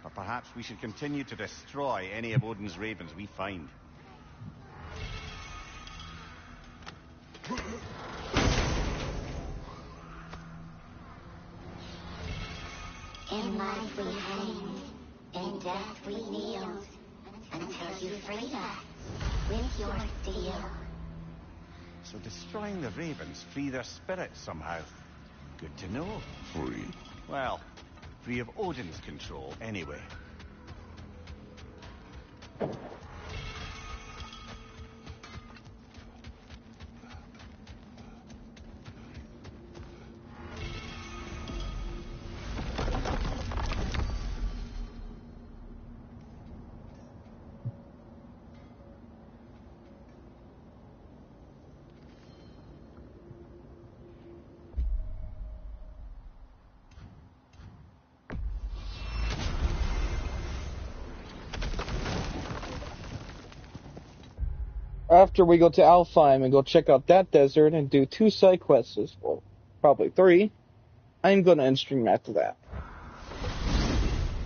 Or perhaps we should continue to destroy any of Odin's ravens we find. In life we hanged, in death we kneeled, until you freed us with your steel. So destroying the ravens free their spirits somehow. Good to know. Free. Well, free of Odin's control anyway. After we go to Alfheim and go check out that desert and do 2 side quests, well, probably 3, I'm gonna end stream after that.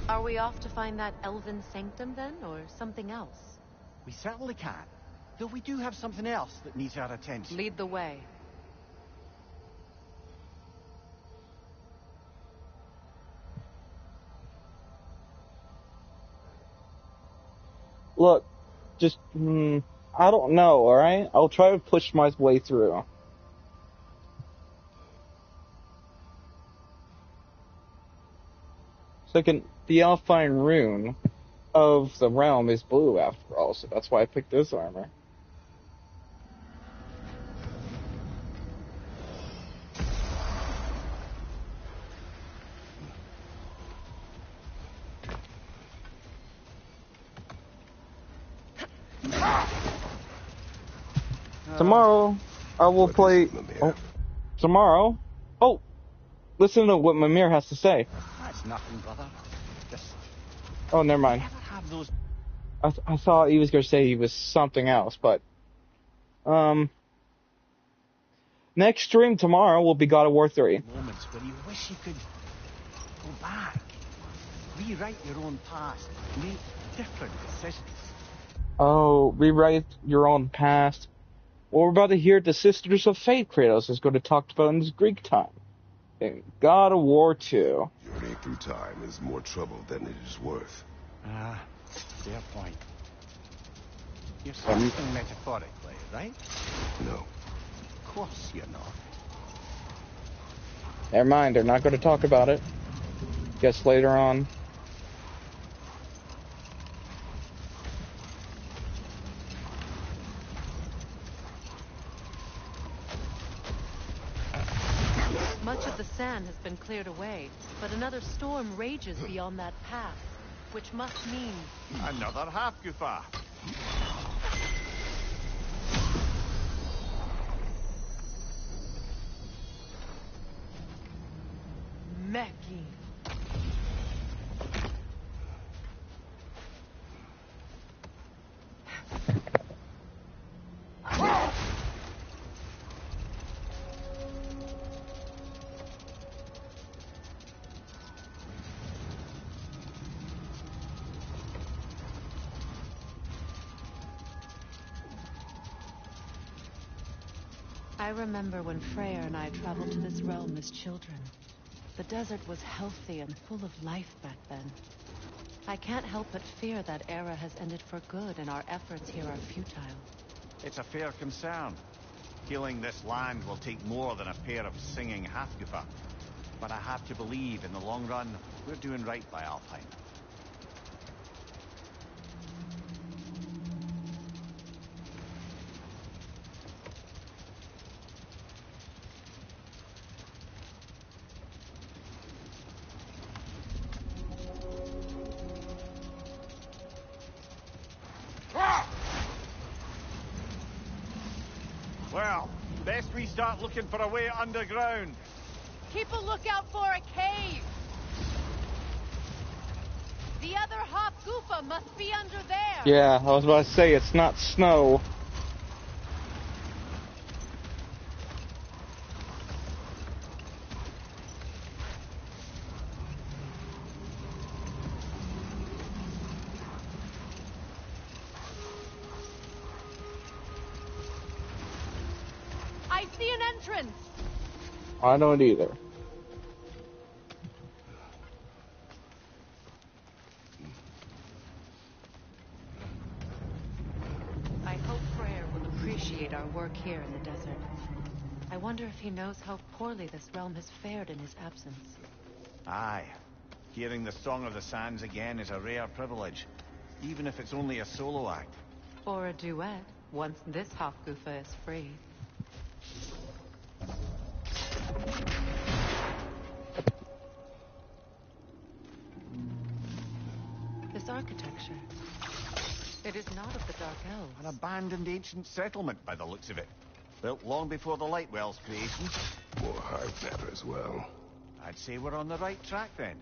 Are we off to find that elven sanctum then, or something else? We certainly can. Though we do have something else that needs our attention. Lead the way. Look, just, I don't know, alright? I'll try to push my way through. Second, the Alpine rune of the realm is blue after all, so that's why I picked this armor. Tomorrow, I will play... Oh, tomorrow? Oh! Listen to what Mimir has to say. That's nothing, brother. Just... Oh, never mind. Never have those... I thought he was going to say he was something else, but... Next stream tomorrow will be God of War 3. Moments when you wish you could go back, rewrite your own past, make different decisions. Oh, rewrite your own past. Well, we're about to hear the Sisters of Fate Kratos is going to talk about in this Greek time. In God of War 2. Journey through time is more trouble than it is worth. Fair point. You're speaking metaphorically, right? No. Of course you're not. Never mind, they're not going to talk about it. Guess later on. Much of the sand has been cleared away, but another storm rages beyond that path, which must mean... Another half-goofa. Meki. I remember when Freyr and I traveled to this realm as children. The desert was healthy and full of life back then. I can't help but fear that era has ended for good and our efforts here are futile. It's a fair concern. Healing this land will take more than a pair of singing half-goofa. But I have to believe, in the long run, we're doing right by Alpine. Well, best we start looking for a way underground. Keep a lookout for a cave! The other Hop-Goofa must be under there! Yeah, I was about to say, it's not snow. I see an entrance! I don't either. I hope Freyr will appreciate our work here in the desert. I wonder if he knows how poorly this realm has fared in his absence. Aye. Hearing the Song of the Sands again is a rare privilege, even if it's only a solo act. Or a duet, once this Hop-Goofa is free. This architecture. It is not of the Dark Elves. An abandoned ancient settlement, by the looks of it. Built long before the Lightwell's creation. More hive matter as well. I'd say we're on the right track, then.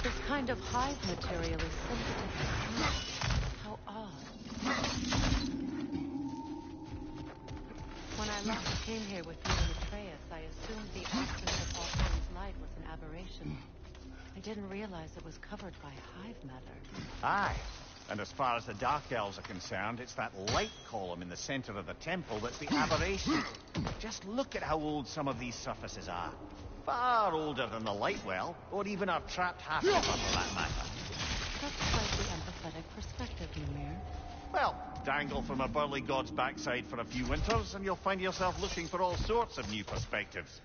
This kind of hive material is sensitive to heat. How odd. When I last came here with you and Atreus, I assumed the absence of all things light was an aberration. I didn't realize it was covered by hive matter. Aye. And as far as the Dark Elves are concerned, it's that light column in the center of the temple that's the aberration. Just look at how old some of these surfaces are. Far older than the light well, or even our trapped half-shipper for that matter. That's quite the empathetic perspective, Ymir. Well, dangle from a burly god's backside for a few winters, and you'll find yourself looking for all sorts of new perspectives.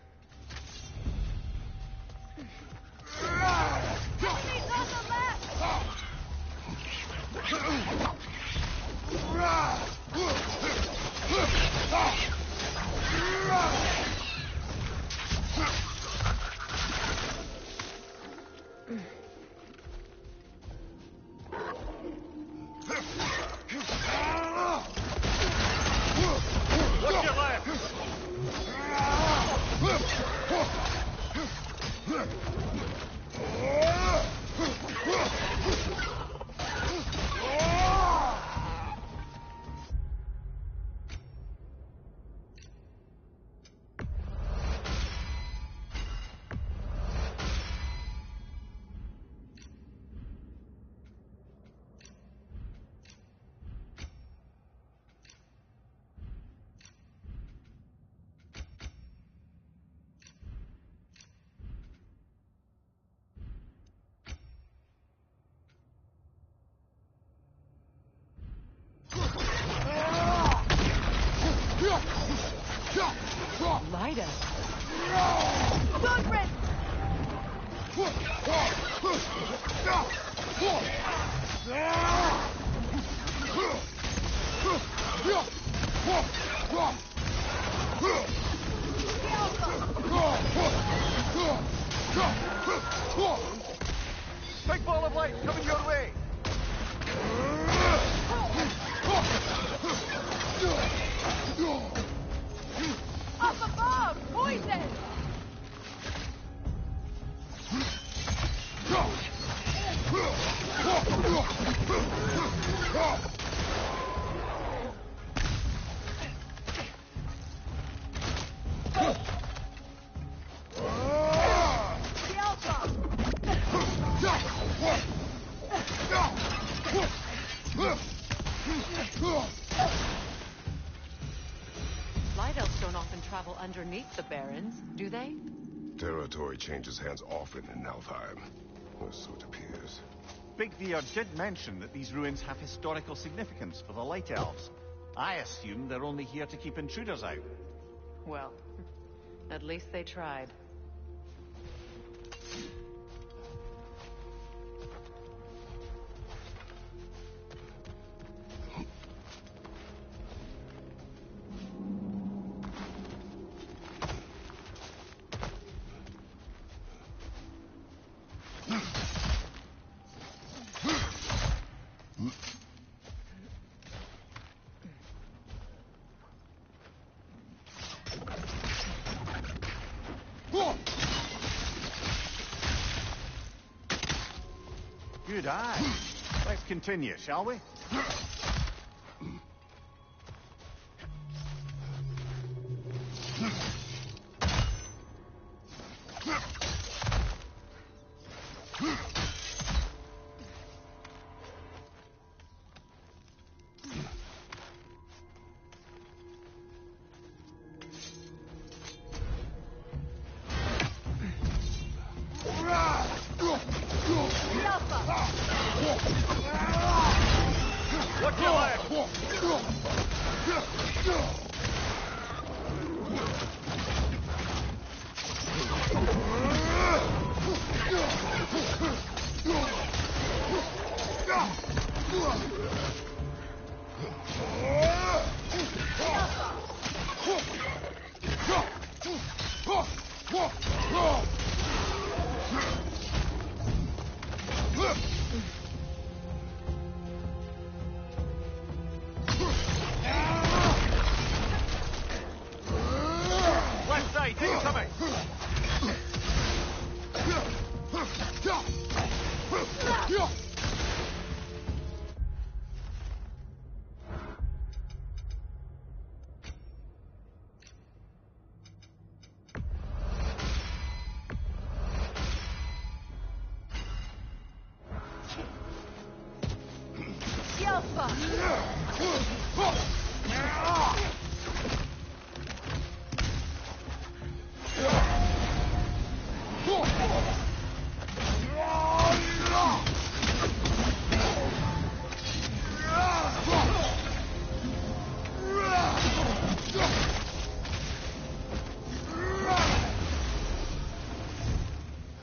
Enemies on the left! Watch your left! Lyda! Gudrun! Big ball of light coming your way! Up above! Poison! Light elves don't often travel underneath the barrens, do they? Territory changes hands often in Alfheim. Or so it appears. Big Beard did mention that these ruins have historical significance for the Light Elves. I assume they're only here to keep intruders out. Well, at least they tried. Good eye. Let's continue, shall we? Watch your left! Left side, incoming!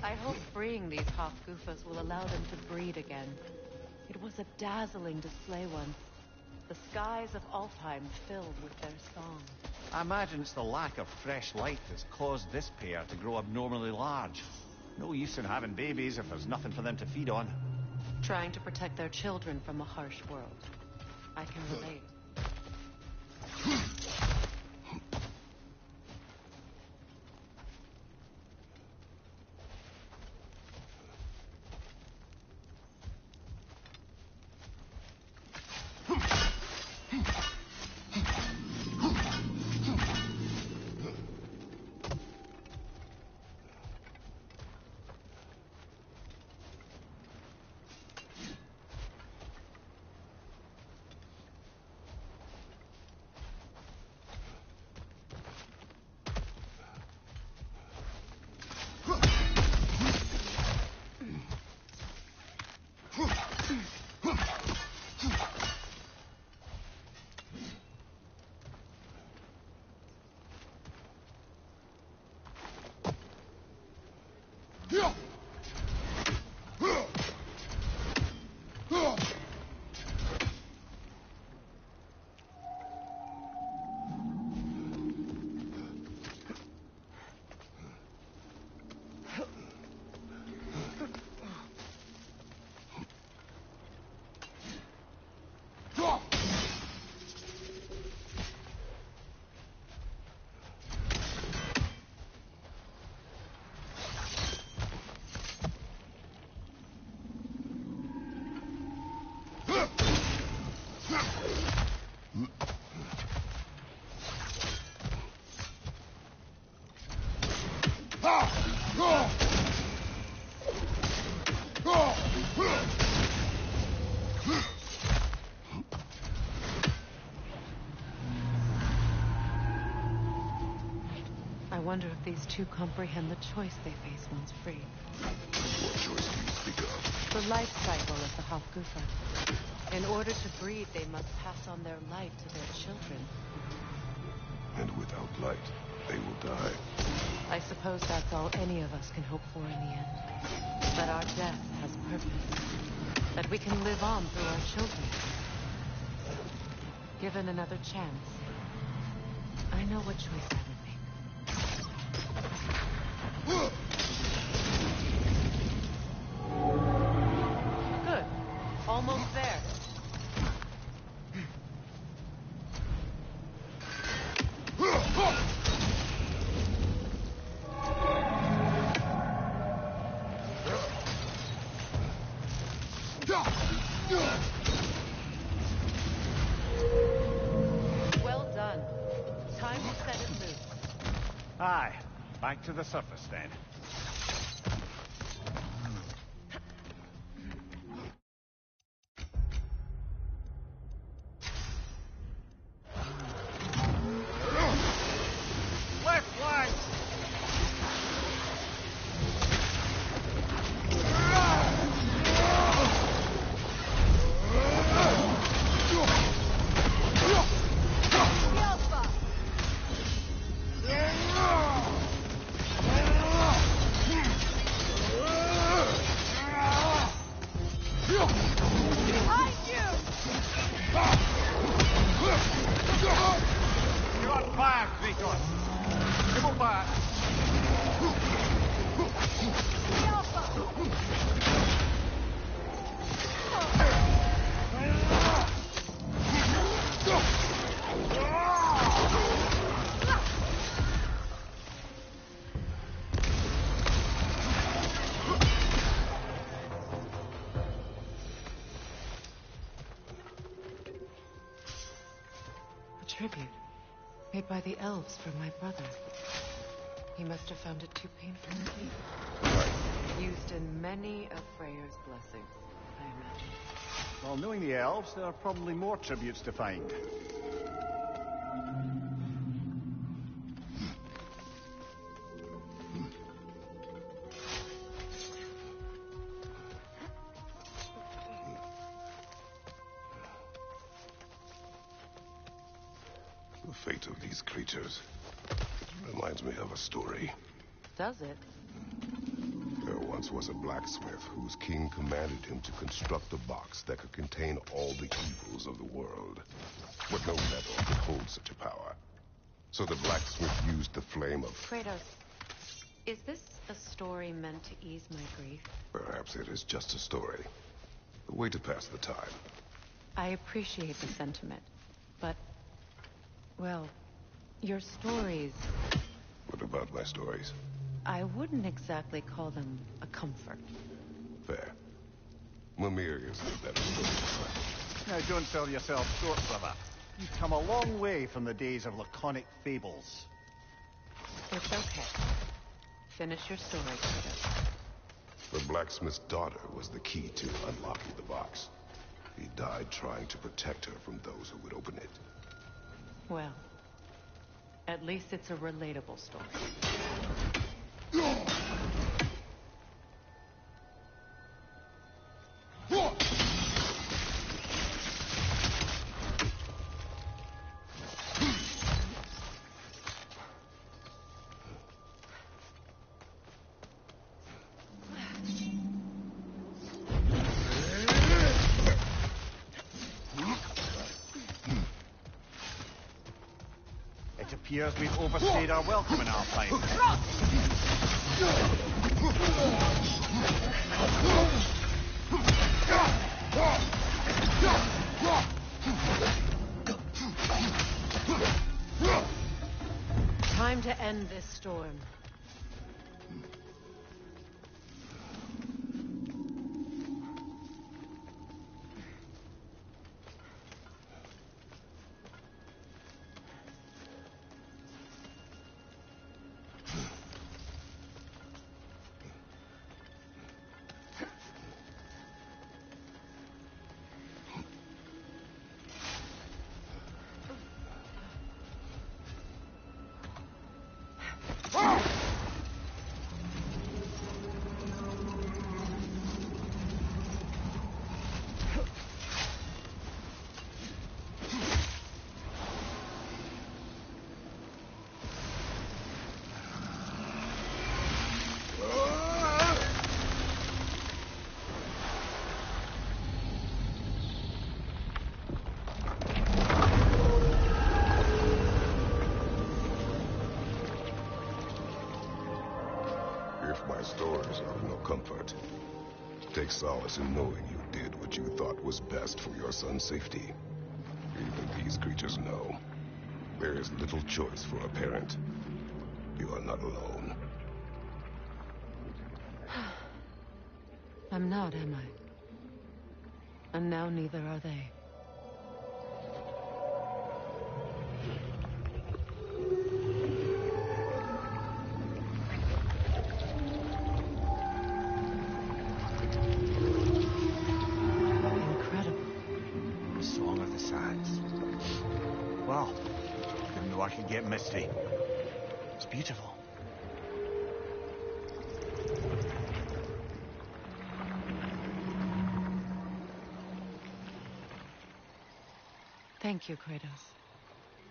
I hope freeing these Hofgufas will allow them to breed again. It was a dazzling display once. The skies of Alfheim filled with their song. I imagine it's the lack of fresh light that's caused this pair to grow abnormally large. No use in having babies if there's nothing for them to feed on. Trying to protect their children from a harsh world. I can relate. I wonder if these two comprehend the choice they face once free. What choice do you speak of? The life cycle of the Hofgufa. In order to breed, they must pass on their light to their children. And without light, they will die. I suppose that's all any of us can hope for in the end. That our death has purpose. That we can live on through our children. Given another chance, I know what choice I would make. Good. Almost there. Well done. Time to set it loose. Aye, back to the surface then. Left flank! You're on fire, Victor! Come on back! A tribute made by the elves for my brother. He must have found it too painful to eat. Used in many of Freyr's blessings, I imagine. Well, knowing the elves, there are probably more tributes to find. The fate of these creatures reminds me of a story. Does it? There once was a blacksmith whose king commanded him to construct a box that could contain all the evils of the world. But no metal could hold such a power. So the blacksmith used the flame of... Kratos, is this a story meant to ease my grief? Perhaps it is just a story. A way to pass the time. I appreciate the sentiment, but, well, your stories... What about my stories? I wouldn't exactly call them a comfort. Fair. Mimir is the better story. Now, don't sell yourself short, brother. You've come a long way from the days of laconic fables. It's okay. Finish your story, Kratos. The blacksmith's daughter was the key to unlocking the box. He died trying to protect her from those who would open it. Well, at least it's a relatable story. It appears we've overstayed our welcome in our time. Time to end this storm. If my stories are of no comfort, take solace in knowing you did what you thought was best for your son's safety. Even these creatures know. There is little choice for a parent. You are not alone. I'm not, am I? And now neither are they. Incredible. The Song of the Sands. Well, didn't know I could get misty. It's beautiful. Thank you, Kratos.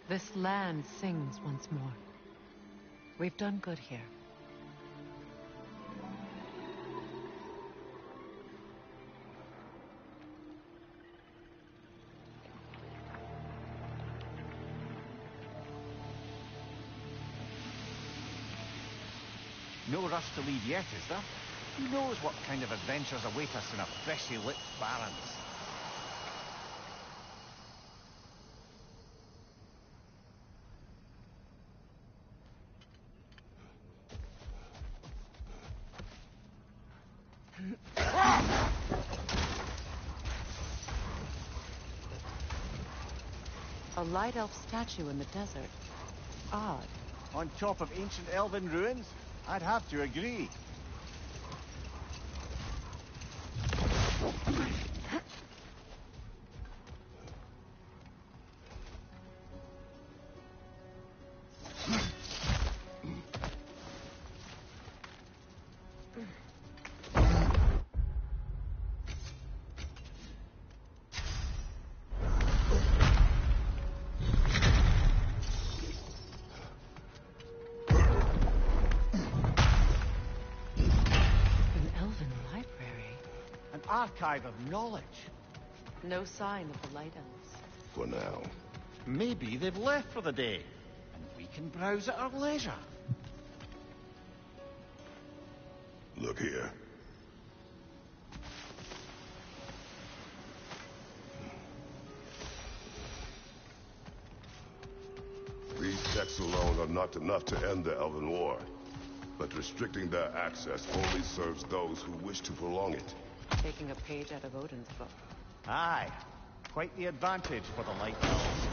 This land sings once more. We've done good here. No rush to leave yet, is there? Who knows what kind of adventures await us in our freshly lit barrens? A light elf statue in the desert. Odd. On top of ancient elven ruins? I'd have to agree. Archive of knowledge. No sign of the Light Elves. For now. Maybe they've left for the day, and we can browse at our leisure. Look here. These texts alone are not enough to end the Elven War, but restricting their access only serves those who wish to prolong it. Taking a page out of Odin's book. Aye. Quite the advantage for the Light Elves.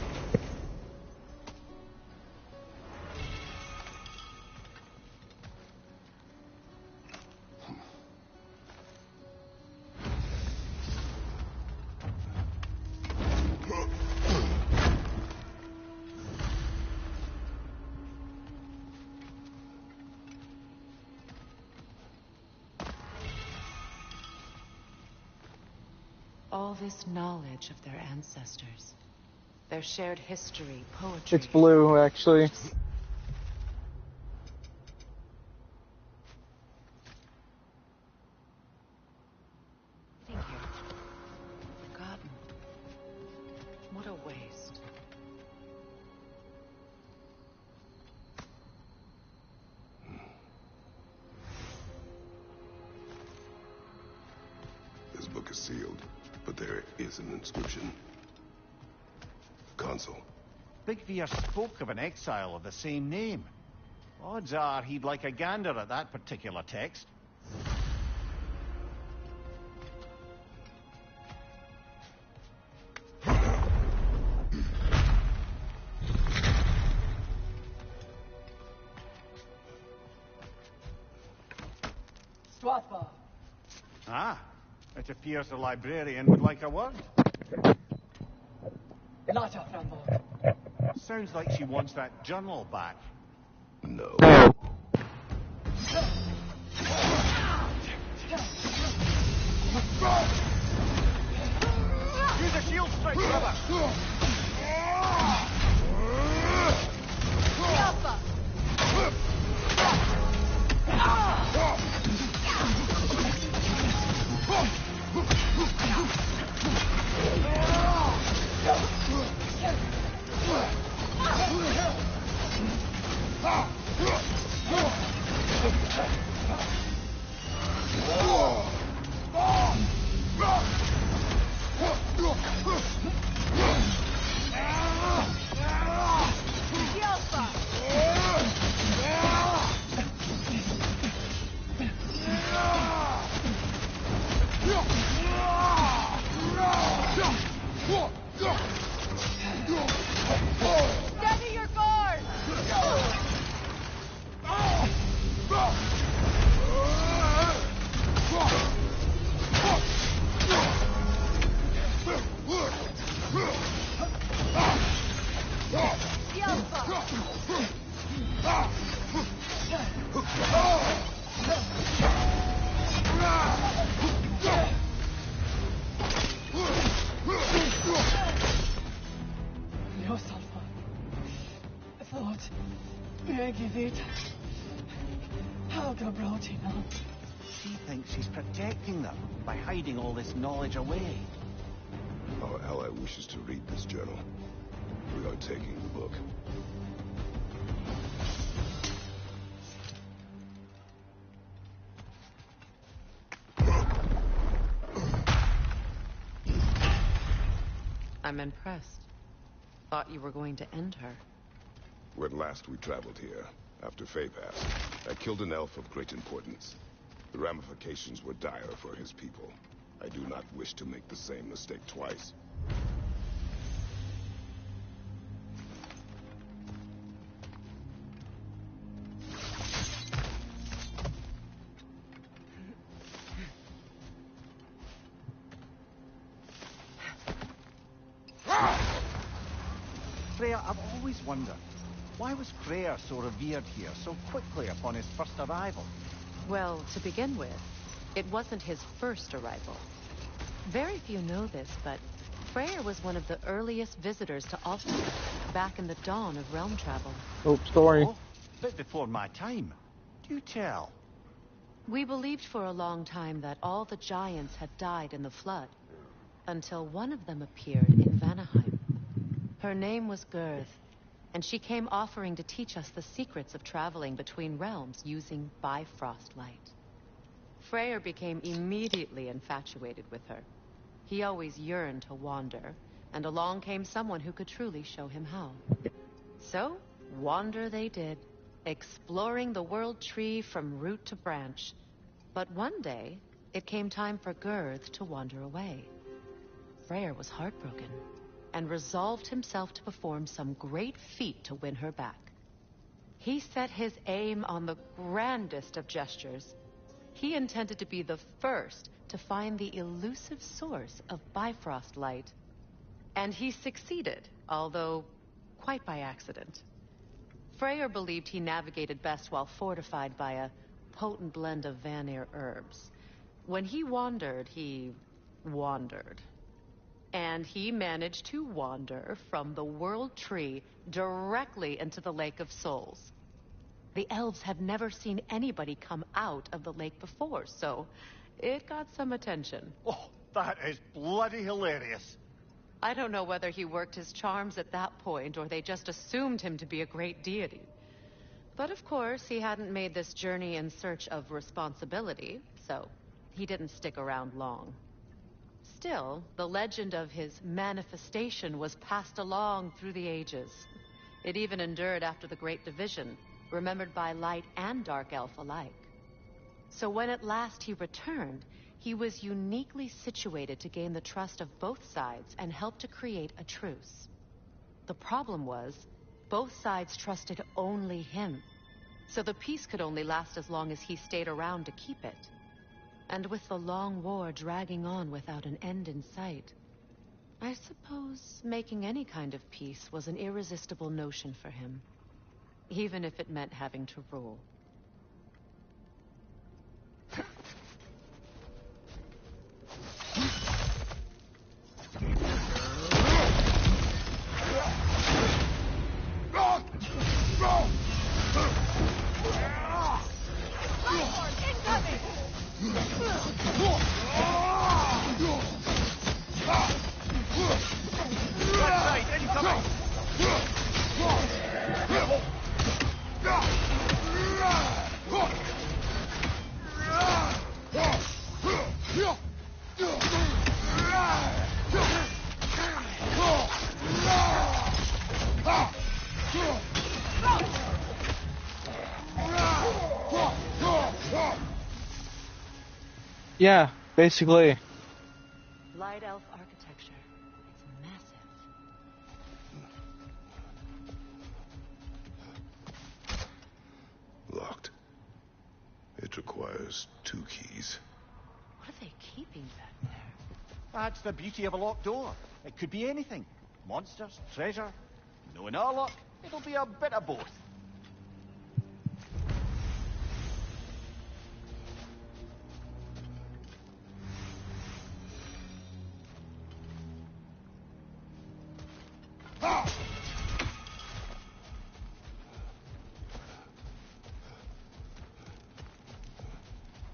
All this knowledge of their ancestors, their shared history, poetry. It's blue, actually. Sitting here, forgotten. What a waste. This book is sealed, but there is an inscription. Consul. Big Veer spoke of an exile of the same name. Odds are he'd like a gander at that particular text. Ah, it appears the librarian would like a word. Sounds like she wants that journal back. No. Use a shield strike, brother! Steady your guard! She thinks she's protecting them by hiding all this knowledge away. Our ally wishes to read this journal. We are taking the book. I'm impressed. Thought you were going to end her. When last we traveled here, after Faye passed, I killed an elf of great importance. The ramifications were dire for his people. I do not wish to make the same mistake twice. Freya, I've always wondered, why was Freyr so revered here so quickly upon his first arrival? Well, to begin with, it wasn't his first arrival. Very few know this, but Freyr was one of the earliest visitors to Alfheim, back in the dawn of realm travel. Oh, story. Oh, bit before my time. Do tell. We believed for a long time that all the giants had died in the flood, until one of them appeared in Vanaheim. Her name was Gurth, and she came offering to teach us the secrets of traveling between realms using Bifrost light. Freyr became immediately infatuated with her. He always yearned to wander, and along came someone who could truly show him how. So, wander they did, exploring the world tree from root to branch. But one day, it came time for Gurth to wander away. Freyr was heartbroken, and resolved himself to perform some great feat to win her back. He set his aim on the grandest of gestures. He intended to be the first to find the elusive source of Bifrost light. And he succeeded, although quite by accident. Freyr believed he navigated best while fortified by a potent blend of Vanir herbs. When he wandered, he wandered. And he managed to wander from the World Tree directly into the Lake of Souls. The elves had never seen anybody come out of the lake before, so it got some attention. Oh, that is bloody hilarious. I don't know whether he worked his charms at that point, or they just assumed him to be a great deity. But of course, he hadn't made this journey in search of responsibility, so he didn't stick around long. Still, the legend of his manifestation was passed along through the ages. It even endured after the Great Division, remembered by light and dark elf alike. So when at last he returned, he was uniquely situated to gain the trust of both sides and help to create a truce. The problem was, both sides trusted only him, so the peace could only last as long as he stayed around to keep it. And with the long war dragging on without an end in sight, I suppose making any kind of peace was an irresistible notion for him, even if it meant having to rule. Yeah, basically. Light elf architecture. It's massive. Locked. It requires 2 keys. What are they keeping back there? That's the beauty of a locked door. It could be anything. Monsters, treasure. Knowing our luck, it'll be a bit of both.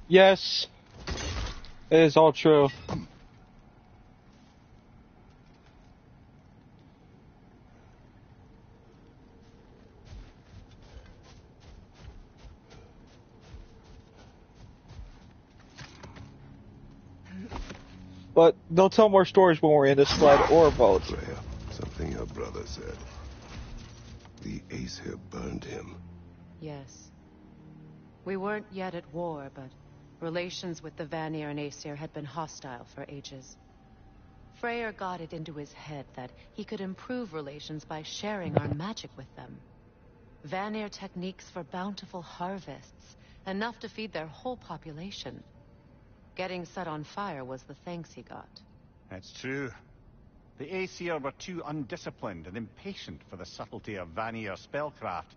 Yes, it is all true. But they'll tell more stories when we're in the sled or boat. Freya, something your brother said. The Aesir burned him. Yes. We weren't yet at war, but relations with the Vanir and Aesir had been hostile for ages. Freyr got it into his head that he could improve relations by sharing our magic with them. Vanir techniques for bountiful harvests, enough to feed their whole population. Getting set on fire was the thanks he got. That's true. The Aesir were too undisciplined and impatient for the subtlety of Vanir spellcraft.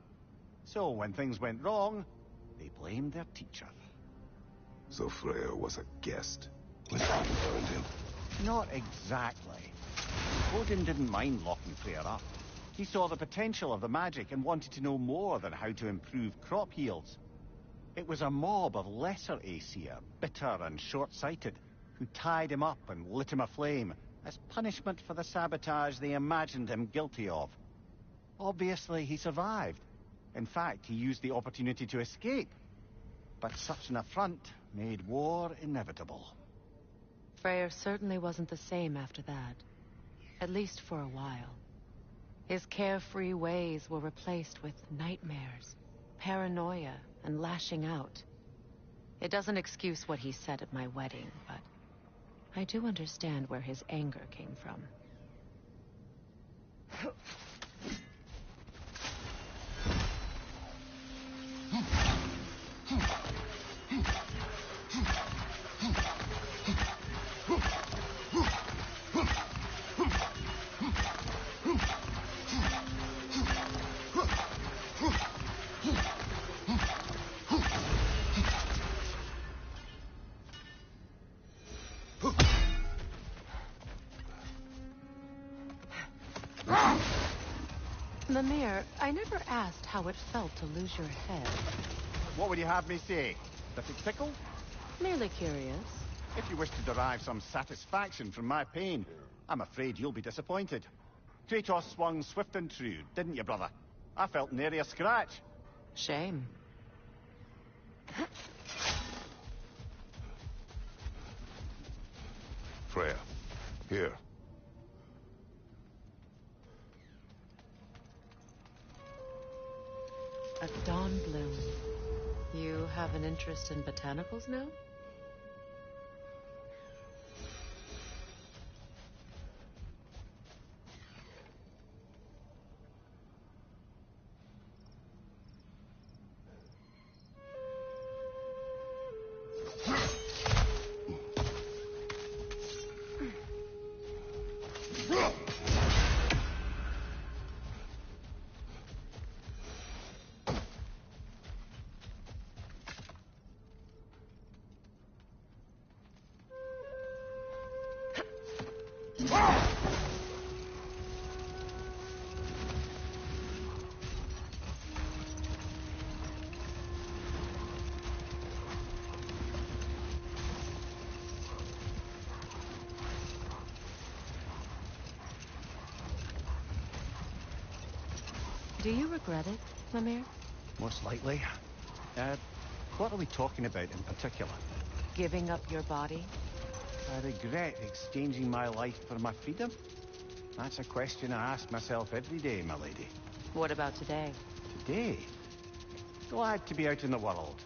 So when things went wrong, they blamed their teacher. So Freya was a guest when Odin burned him. Not exactly. Odin didn't mind locking Freya up. He saw the potential of the magic and wanted to know more than how to improve crop yields. It was a mob of lesser Aesir, bitter and short-sighted, who tied him up and lit him aflame as punishment for the sabotage they imagined him guilty of. Obviously, he survived. In fact, he used the opportunity to escape. But such an affront made war inevitable. Freyr certainly wasn't the same after that. At least for a while. His carefree ways were replaced with nightmares, paranoia, and lashing out. It doesn't excuse what he said at my wedding, but I do understand where his anger came from. Mimir, I never asked how it felt to lose your head. What would you have me say? Does it tickle? Merely curious. If you wish to derive some satisfaction from my pain, I'm afraid you'll be disappointed. Kratos swung swift and true, didn't you, brother? I felt nary a scratch. Shame. Freya, here. A dawn bloom. You have an interest in botanicals now? Do you regret it, Mimir? Most likely. What are we talking about in particular? Giving up your body? I regret exchanging my life for my freedom? That's a question I ask myself every day, my lady. What about today? Today? Glad to be out in the world.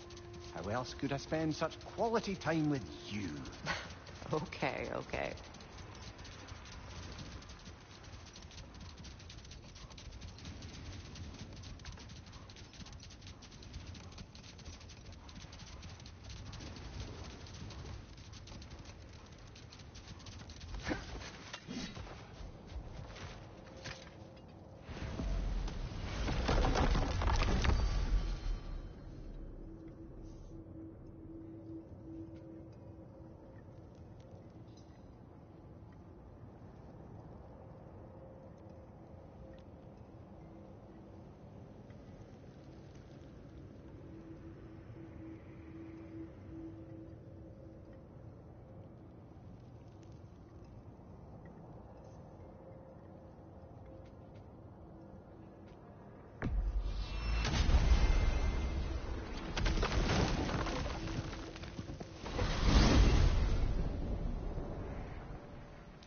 How else could I spend such quality time with you? Okay, okay.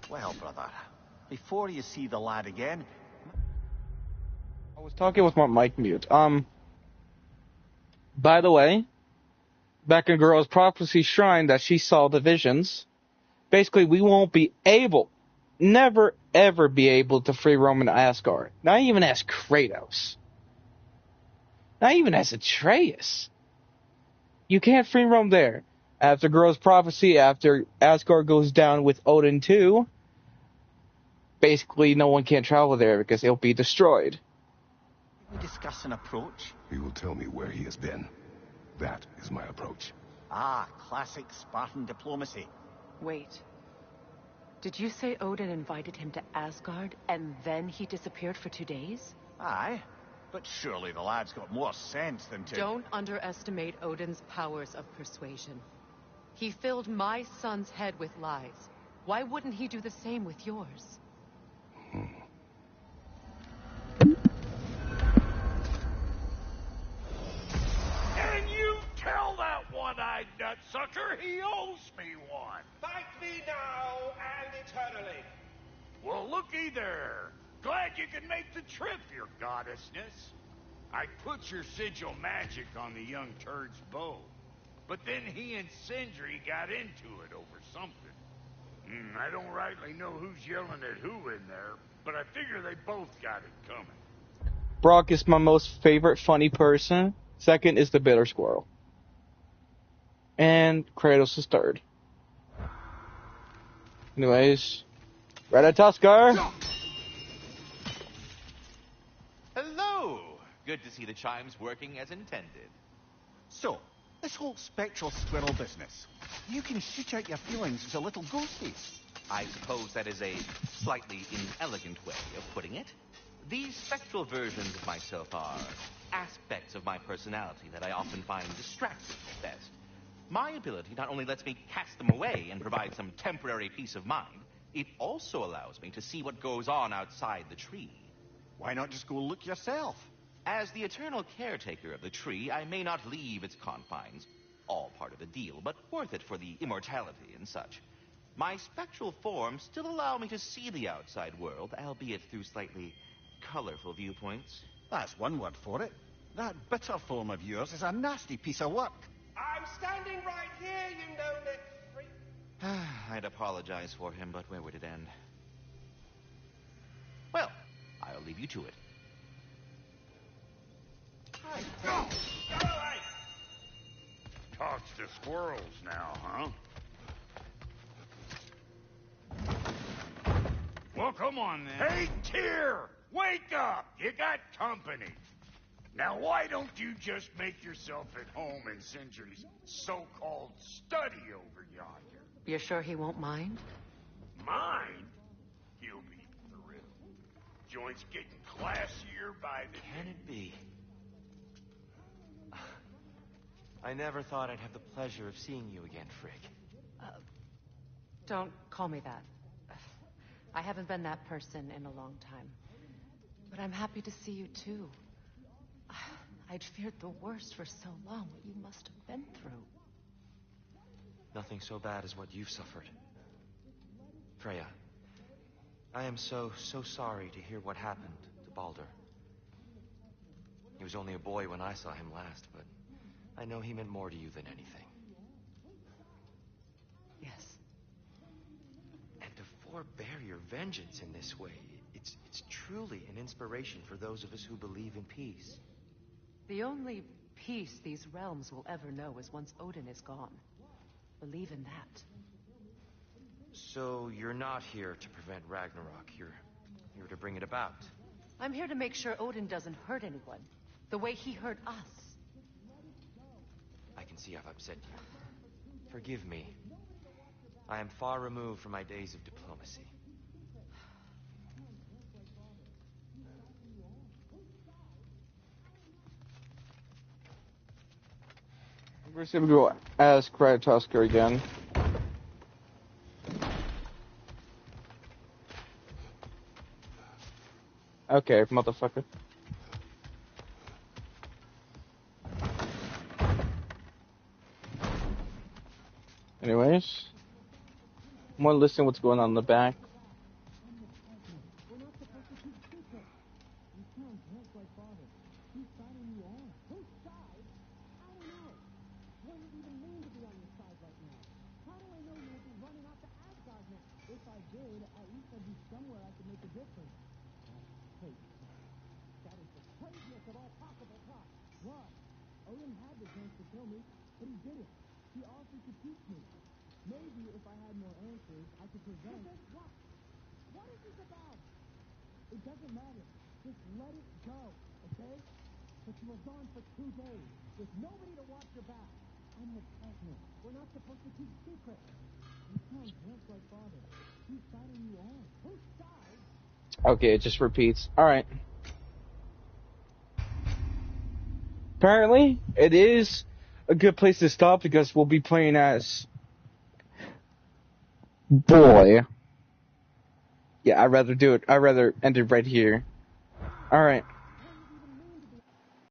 Well, brother, before you see the lad again... I was talking with my mic mute. By the way, back in Girl's Prophecy Shrine that she saw the visions, basically we won't be able, never ever be able to free roam in Asgard. Not even as Kratos. Not even as Atreus. You can't free roam there. After Girl's Prophecy, after Asgard goes down with Odin 2, basically no one can travel there because it'll be destroyed. We discuss an approach? He will tell me where he has been. That is my approach. Ah, classic Spartan diplomacy. Wait. Did you say Odin invited him to Asgard, and then he disappeared for 2 days? Aye, but surely the lad's got more sense than to... Don't underestimate Odin's powers of persuasion. He filled my son's head with lies. Why wouldn't he do the same with yours? And you tell that one-eyed nutsucker he owes me one. Fight me now and eternally. Well, looky there. Glad you can make the trip, your goddessness. I put your sigil magic on the young turd's bow. But then he and Sindri got into it over something. I don't rightly know who's yelling at who in there, but I figure they both got it coming. Brock is my most favorite funny person. Second is the bitter squirrel. And Kratos is third. Anyways, Ratatoskar. Hello! Good to see the chimes working as intended. So, this whole spectral squirrel business, you can shoot out your feelings as a little ghosty. I suppose that is a slightly inelegant way of putting it. These spectral versions of myself are aspects of my personality that I often find distracting at best. My ability not only lets me cast them away and provide some temporary peace of mind, it also allows me to see what goes on outside the tree. Why not just go look yourself? As the eternal caretaker of the tree, I may not leave its confines. All part of the deal, but worth it for the immortality and such. My spectral forms still allow me to see the outside world, albeit through slightly colorful viewpoints. That's one word for it. That bitter form of yours is a nasty piece of work. I'm standing right here, you know-neck freak. I'd apologize for him, but where would it end? Well, I'll leave you to it. Talks to squirrels now, huh? Well, come on then. Hey, Tyr! Wake up! You got company. Now, why don't you just make yourself at home in Sindri's so-called study over yonder? You're sure he won't mind? Mine? He'll be thrilled. Joint's getting classier by the Can it be? I never thought I'd have the pleasure of seeing you again, Frigg. Don't call me that. I haven't been that person in a long time. But I'm happy to see you too. I'd feared the worst for so long, what you must have been through. Nothing so bad as what you've suffered. Freya, I am so sorry to hear what happened to Baldur. He was only a boy when I saw him last, but I know he meant more to you than anything. Yes. And to forbear your vengeance in this way, it's truly an inspiration for those of us who believe in peace. The only peace these realms will ever know is once Odin is gone. Believe in that. So you're not here to prevent Ragnarok, you're here to bring it about. I'm here to make sure Odin doesn't hurt anyone, the way he hurt us. I can see I've upset you. Forgive me. I am far removed from my days of diplomacy. We're just gonna go ask Ratatoskar again. Okay, motherfucker. Anyways, I'm gonna listen to what's going on in the back. Okay, it just repeats. Alright. Apparently, it is a good place to stop because we'll be playing as boy. Yeah, I'd rather do it. I'd rather end it right here. Alright.